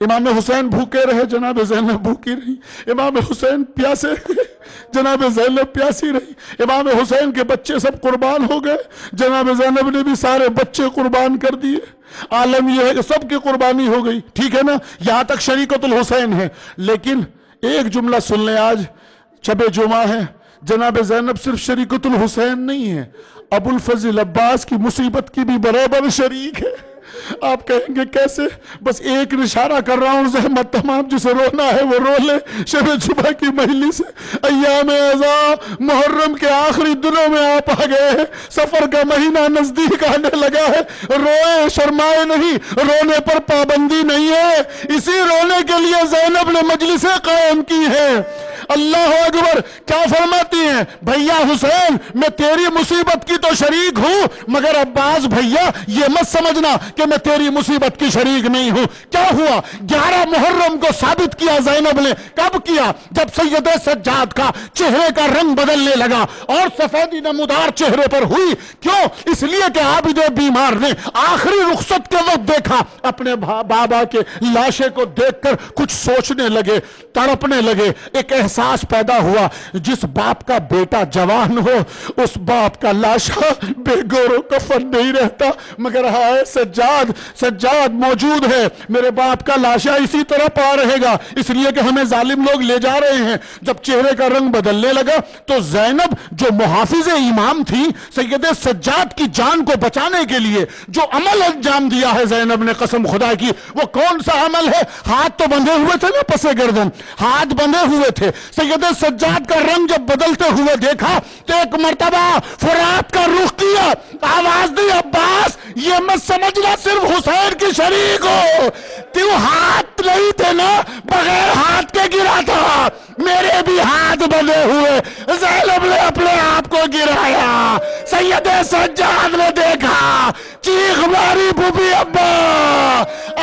امام حسین بھوکے رہے، جناب زینب بھوکی رہی، امام حسین پیاسے رہے، جناب زینب پیاسی رہی، امام حسین کے بچے سب قربان ہو گئے، جناب زینب نے بھی سارے بچے قربان کر دیے۔ عالم یہ ہے کہ سب کی قربانی ہو گئی، ٹھیک ہے نا، یہاں تک شریکت الحسین ہے۔ لیکن ایک جملہ سن لیں، آج شب جمعہ ہے، جناب زینب صرف شریکت الحسین نہیں ہے، ابو الفضل عباس کی مصیبت کی بھی برابر شریک ہے۔ آپ کہیں گے کیسے؟ بس ایک اشارہ کر رہا ہوں، زحمت تمام جسے رونا ہے وہ رو لے۔ شب جمعہ کی مجلس ایام اعزاء محرم کے آخری دنوں میں آپ آ گئے ہیں، سفر کا مہینہ نزدیک آنے لگا ہے، روئے شرمائے نہیں، رونے پر پابندی نہیں ہے، اسی رونے کے لیے زینب نے مجلسیں قائم کی ہیں۔ اللہ اکبر، کیا فرماتی ہیں؟ بھیا حسین میں تیری مصیبت کی تو شریک ہوں، مگر عباس بھیا یہ مت سمجھنا کہ میں تیری مصیبت کی شریک نہیں ہوں۔ کیا ہوا؟ 11 محرم کو ثابت کیا زینب نے۔ کب کیا؟ جب سید سجاد کا چہرے کا رنگ بدلنے لگا اور سفیدی نمودار چہرے پر ہوئی۔ کیوں؟ اس لیے کہ عابد بیمار نے آخری رخصت کے وقت دیکھا، اپنے بابا کے لاشے کو دیکھ کر کچھ سوچنے لگے، تڑپنے لگے۔ ایک احساس پیدا ہوا، جس باپ کا بیٹا جوان ہو اس باپ کا لاشا بے گور و کفن نہیں رہتا، مگر ہائے سجاد موجود ہے، میرے باپ کا لاشا اسی طرح پڑا رہے گا، اس لیے کہ ہمیں ظالم لوگ لے جا رہے ہیں۔ جب چہرے کا رنگ بدلنے لگا تو زینب جو محافظ امام تھی، سید سجاد کی جان کو بچانے کے لیے جو عمل انجام دیا ہے زینب نے، قسم خدا کی وہ کون سا عمل ہے؟ ہاتھ تو بندھے ہوئے تھے نا پسے گردن، ہاتھ بندھے ہوئے تھے۔ سید سجاد کا رنگ جب بدلتے ہوئے دیکھا تو ایک مرتبہ فرات کا رخ کیا، آواز دی عباس یہ مت سمجھنا صرف حسین کی شریک ہو، تو ہاتھ نہیں تھے نا، بغیر ہاتھ کے گرا تھا، میرے بھی ہاتھ بندھے ہوئے۔ زینب نے اپنے آپ کو گرایا، سید سجاد نے دیکھا، چیخ ماری بھوبی ابا،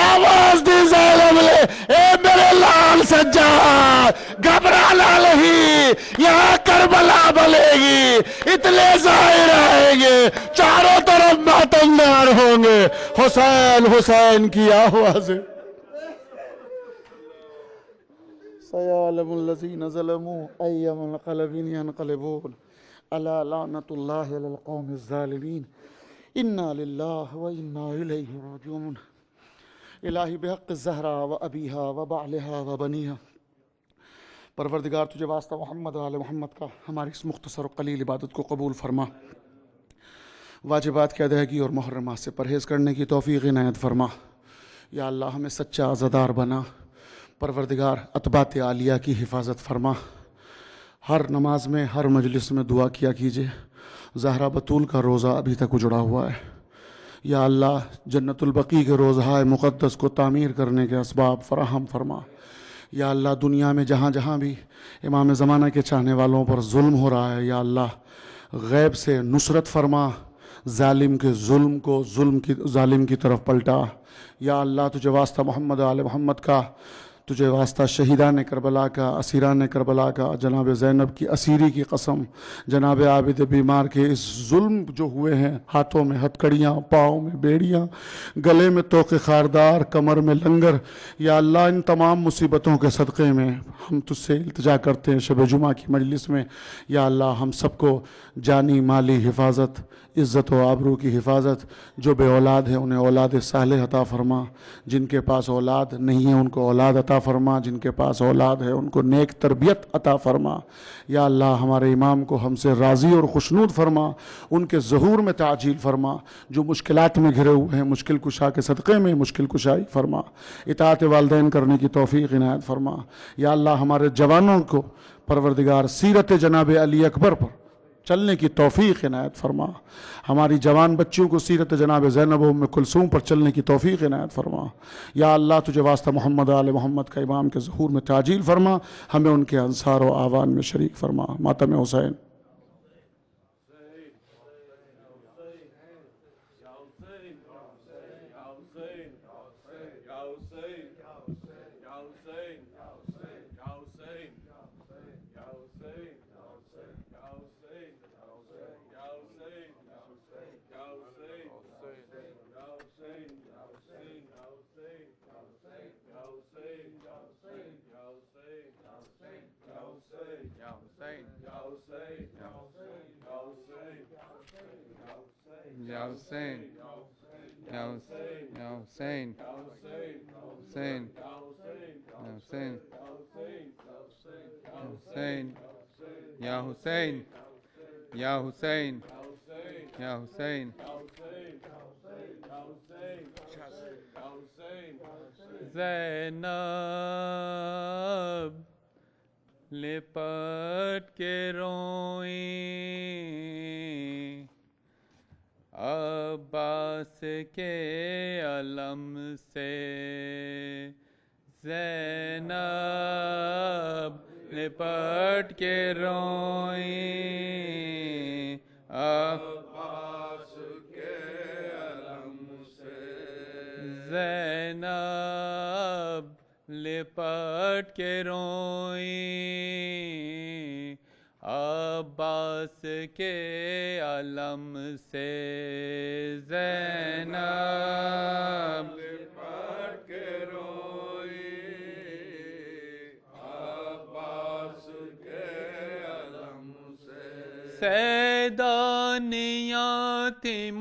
آواز دی زینب نے اے میرے لال سجاد گھبرانا نہیں، یہاں کربلا بلے گی، اتنے ظاہر آئیں گے، چاروں طرف ماتمدار ہوں گے، حسین حسین کی آوازیں۔ سیعلم الذین ظلموا ای منقلب ینقلبون الا لعنۃ اللہ علی القوم الظالمین انا للہ و انا الیہ راجعون۔ الہی بحق الزہرا و ابیہا و بعلہا و بنیہا، پروردگار تجھے واسطہ محمد و آل محمد کا ہماری اس مختصر و قلیل عبادت کو قبول فرما، واجبات کی ادائیگی اور محرمات سے پرہیز کرنے کی توفیق عنایت فرما۔ یا اللہ ہمیں سچا عزادار بنا، پروردگار اتباعت عالیہ کی حفاظت فرما۔ ہر نماز میں ہر مجلس میں دعا کیا کیجئے، زہرا بطول کا روزہ ابھی تک اجڑا ہوا ہے، یا اللہ جنت البقیع کے روضہ مقدس کو تعمیر کرنے کے اسباب فراہم فرما۔ یا اللہ دنیا میں جہاں جہاں بھی امام زمانہ کے چاہنے والوں پر ظلم ہو رہا ہے، یا اللہ غیب سے نصرت فرما، ظالم کے ظلم کو ظالم کی طرف پلٹا۔ یا اللہ تجھے واسطہ محمد و آل محمد کا، تجھے واسطہ شہیدان کربلا کا، اسیران کربلا کا، جناب زینب کی اسیری کی قسم، جناب عابد بیمار کے اس ظلم جو ہوئے ہیں، ہاتھوں میں ہتھکڑیاں، پاؤں میں بیڑیاں، گلے میں توق خاردار، کمر میں لنگر، یا اللہ ان تمام مصیبتوں کے صدقے میں ہم تجھ سے التجا کرتے ہیں شب جمعہ کی مجلس میں، یا اللہ ہم سب کو جانی مالی حفاظت، عزت و آبرو کی حفاظت، جو بے اولاد ہیں انہیں اولاد صالح عطا فرما، جن کے پاس اولاد نہیں ہے ان کو اولاد عطا فرما، جن کے پاس اولاد ہے ان کو نیک تربیت عطا فرما۔ یا اللہ ہمارے امام کو ہم سے راضی اور خوشنود فرما، ان کے ظہور میں تعجیل فرما، جو مشکلات میں گھرے ہوئے ہیں مشکل کشا کے صدقے میں مشکل کشائی فرما، اطاعت والدین کرنے کی توفیق عنایت فرما۔ یا اللہ ہمارے جوانوں کو پروردگار سیرت جناب علی اکبر پر چلنے کی توفیق عنایت فرما، ہماری جوان بچیوں کو سیرت جناب زینب و ام کلثوم پر چلنے کی توفیق عنایت فرما۔ یا اللہ تجھے واسطہ محمد و آل محمد کا امام کے ظہور میں تعجیل فرما، ہمیں ان کے انصار و آوان میں شریک فرما۔ ماتم حسین۔ Ya Hussein, Ya Hussein, Ya Hussein, Hussein, Ya Hussein, Hussein, Ya Hussein, Ya Hussein, Ya Hussein. زینب لپٹ کے روئیں عباس کے علم سے زینب لپٹ کے روئیں عباس کے علم سے زینب لپٹ کے روئیں عباس کے علم سے زینب لپٹ کے روئیں عباس کے علم سے سیدانیاں تھی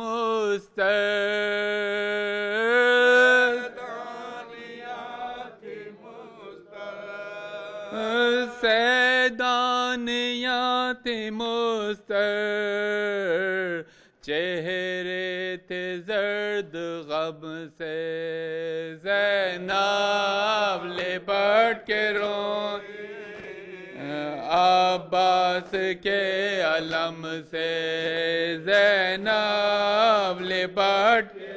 سیدانیاں تھی مستر چہرے تھے زرد غم سے زینب لپٹ کے روئیں عباس کے علم سے زینب لپٹ کے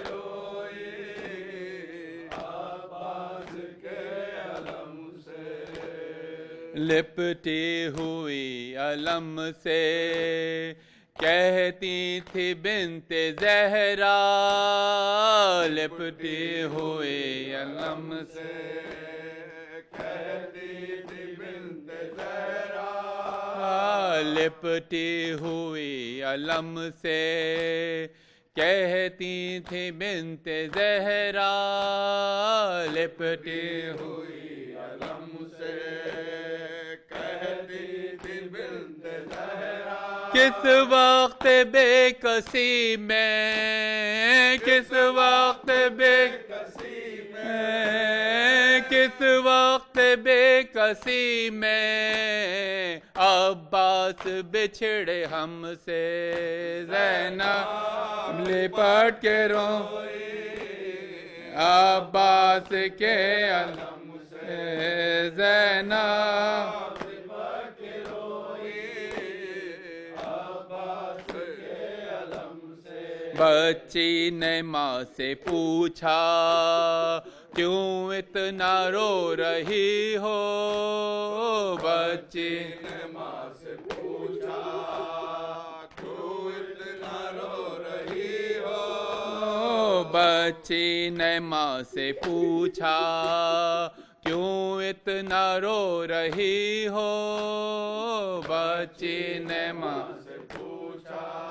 لپٹی ہوئی علم سے کہتی تھی بنت زہرا لپٹی ہوئی علم سے کہتی تھی بنت زہرا لپٹی ہوئی علم سے کہتی تھی بنت زہرا لپٹی ہوئی علم سے کس وقت بے کسی میں کس وقت بے کسی میں کس وقت بے کسی میں عباس بچھڑے ہم سے زینب لپٹ کے روئیں عباس کے علم سے زینب بچی نے ماں سے پوچھا کیوں اتنا رو رہی ہو بچی نے ماں سے پوچھا کیوں اتنا رو رہی ہو بچی نے ماں سے پوچھا کیوں اتنا رو رہی ہو بچی نے ماں سے پوچھا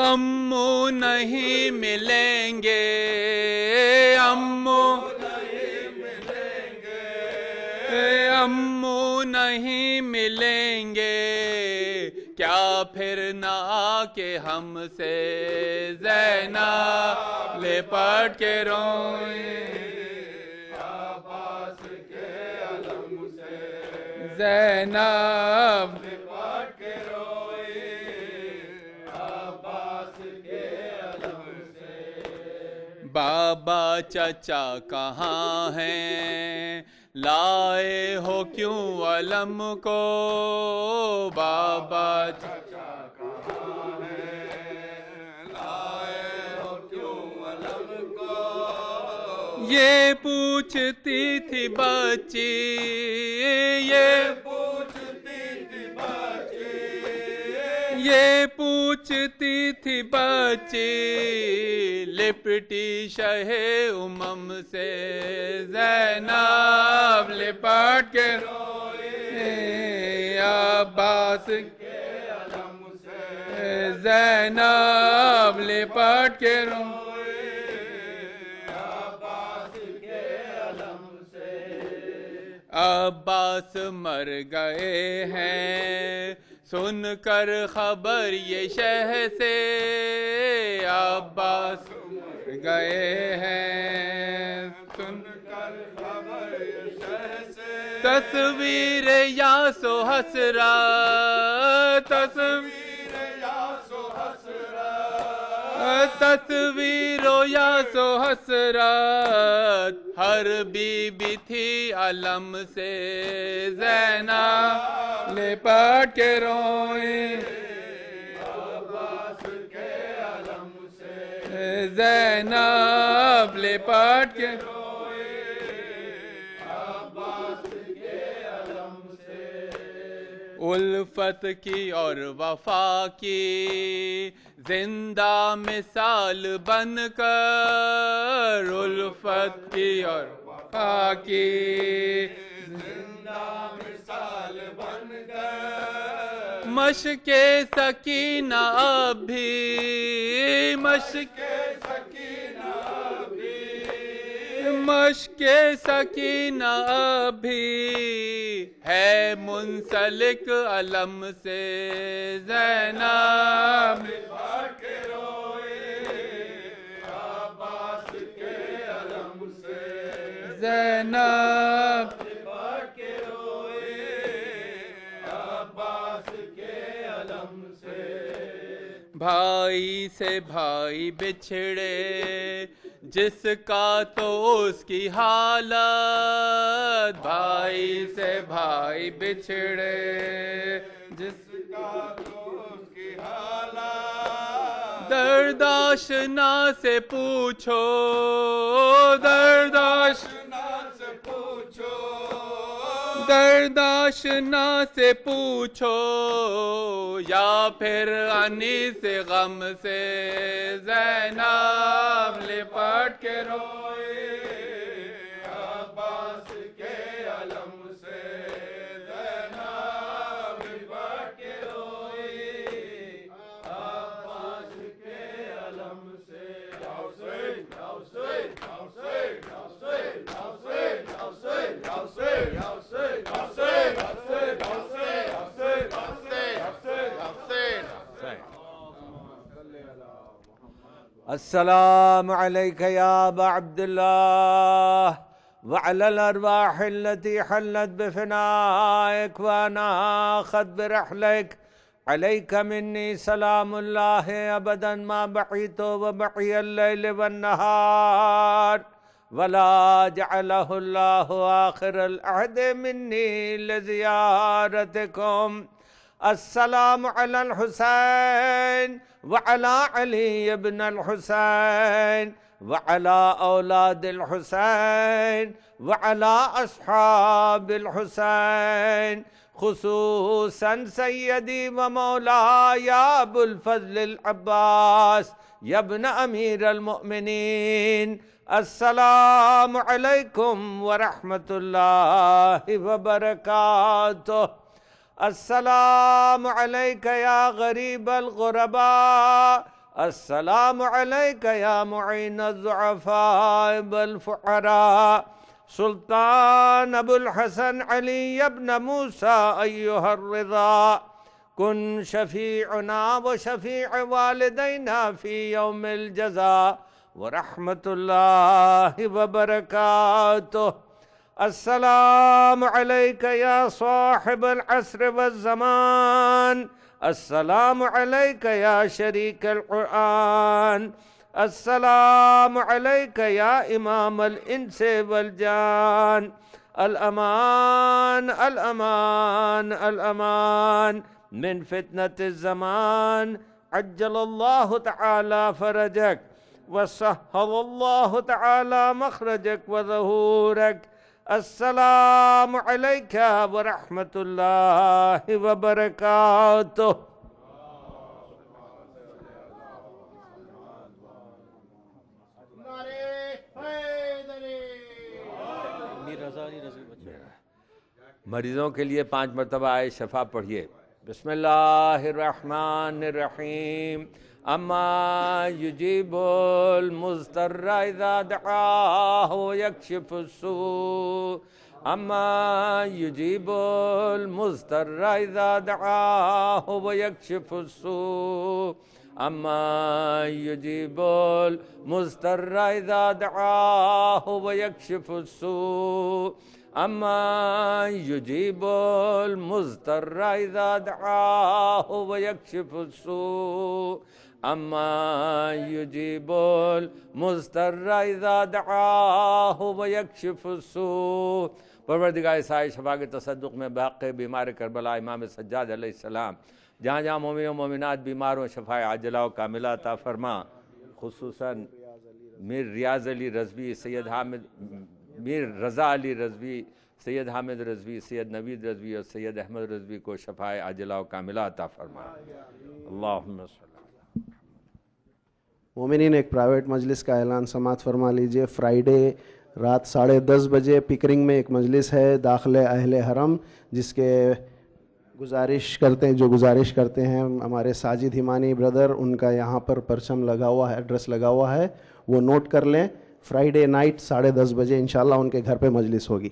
امو نہیں ملیں گے امو نہیں ملیں گے امو نہیں ملیں گے کیا پھر نہ آ کے ہم سے زینب لپٹ کے روئیں عباس کے علم سے زینب لپٹ کے بابا چچا کہاں ہیں لائے ہو کیوں علم کو بابا چچا کہاں ہیں لائے ہو کیوں علم کو یہ پوچھتی تھی بچی یہ پوچھتی تھی بچی یہ پوچھتی تھی بچی لپٹی شہ امم سے زینب لپٹ کے روئیں عباس کے علم سے زینب لپٹ کے روئیں عباس کے علم سے عباس مر گئے ہیں سن کر خبر یہ شہ سے عباس گئے ہیں سن کر خبر یہ شہ سے تصویر یاس و حسرت تصویر یاس و حسرت تصویر و یاس و حسرت ہر بی بی تھی علم سے زینب لپٹ کے روئیں عباس کے علم سے زینب لپٹ کے الفت کی اور وفا کی زندہ مثال بن کر الفت کی اور وفا کی زندہ مثال بن کر مشق سکینہ اب بھی مشق سکینہ مشق سکینہ ابھی ہے منسلک علم سے زینب لپٹ کے روئے عباس کے علم سے زینب لپٹ کے روئے عباس کے علم سے بھائی سے بھائی بچھڑے جس کا تو اس کی حالت بھائی سے بھائی بچھڑے جس کا تو اس کی حالت درد آشنا سے پوچھو درد آشنا سے پوچھو درد آشنا سے پوچھو یا پھر انیس غم سے زینب لپٹ کے روئے عباس کے علم سے زینب لپٹ کے روئے عباس کے علم سے یا حسین یا حسین یا حسین یا حسین یا حسین یا حسین یا حسین یا حسین یا حسین السلام عليك يا أبا عبد الله وعلى الأرواح التي حلت بفنائك وأناخت برحلك عليك مني سلام الله أبدا ما بقيت وبقي الليل والنهار ولا جعله الله آخر العهد مني لزيارتكم. السلام على الحسين وعلى علي بن الحسين وعلى أولاد الحسين وعلى أصحاب الحسين خصوصا سيدي ومولاي أبو الفضل العباس يا ابن أمير المؤمنين. السلام عليكم ورحمة الله وبركاته. السلام عليك يا غريب الغرباء. السلام عليك يا معين الضعفاء والفقراء. سلطان أبو الحسن علي بن موسى أيها الرضا كن شفيعنا وشفيع والدينا في يوم الجزاء ورحمة الله وبركاته. السلام عليك يا صاحب العصر والزمان. السلام عليك يا شريك القرآن. السلام عليك يا إمام الإنس والجان. الأمان الأمان الأمان من فتنة الزمان. عجل الله تعالى فرجك وسهل الله تعالى مخرجك وظهورك. السلام عليك ورحمة الله وبركاته. مریضوں کے لیے 5 مرتبہ آئے شفا پڑھیے. بسم اللہ الرحمن الرحیم. اما یجیب المضطر اذا دعاہ ویکشف السوء. اما یجیب المضطر اذا دعاہ ویکشف السوء. اما یجیب المضطر اذا دعاہ ویکشف السوء. أَمَّن يُجِيبُ الْمُضْطَرَّ إِذَا دَعَاهُ وَيَكْشِفُ السُّوءَ أَمَّن يُجِيبُ الْمُضْطَرَّ إِذَا دَعَاهُ وَيَكْشِفُ السُّوءَ۔ پروردگار سائے شفا کے تصدق میں باقی بیمار کربلا امام سجاد علیہ السلام جہاں جہاں مومن و مومنات بیمار ہوں شفا عاجلہ و کاملہ عطا فرما، خصوصاً میر ریاض علی رضوی، سید حامد، میر رضا علی رضوی، سید حامد رضوی، سید نوید رضوی اور سید احمد رضوی کو شفا عاجلہ و کاملہ عطا فرما۔ اللہم صلی۔ مومنین، ایک پرائیویٹ مجلس کا اعلان سماعت فرما لیجئے۔ فرائیڈے رات 10:30 بجے پکرنگ میں ایک مجلس ہے داخل اہل حرم، جس کے جو گزارش کرتے ہیں ہمارے ساجد ہمانی بردر، ان کا یہاں پر پرچم لگا ہوا ہے، ایڈریس لگا ہوا ہے، وہ نوٹ کر لیں۔ فرائیڈے نائٹ 10:30 بجے انشاءاللہ ان کے گھر پہ مجلس ہوگی۔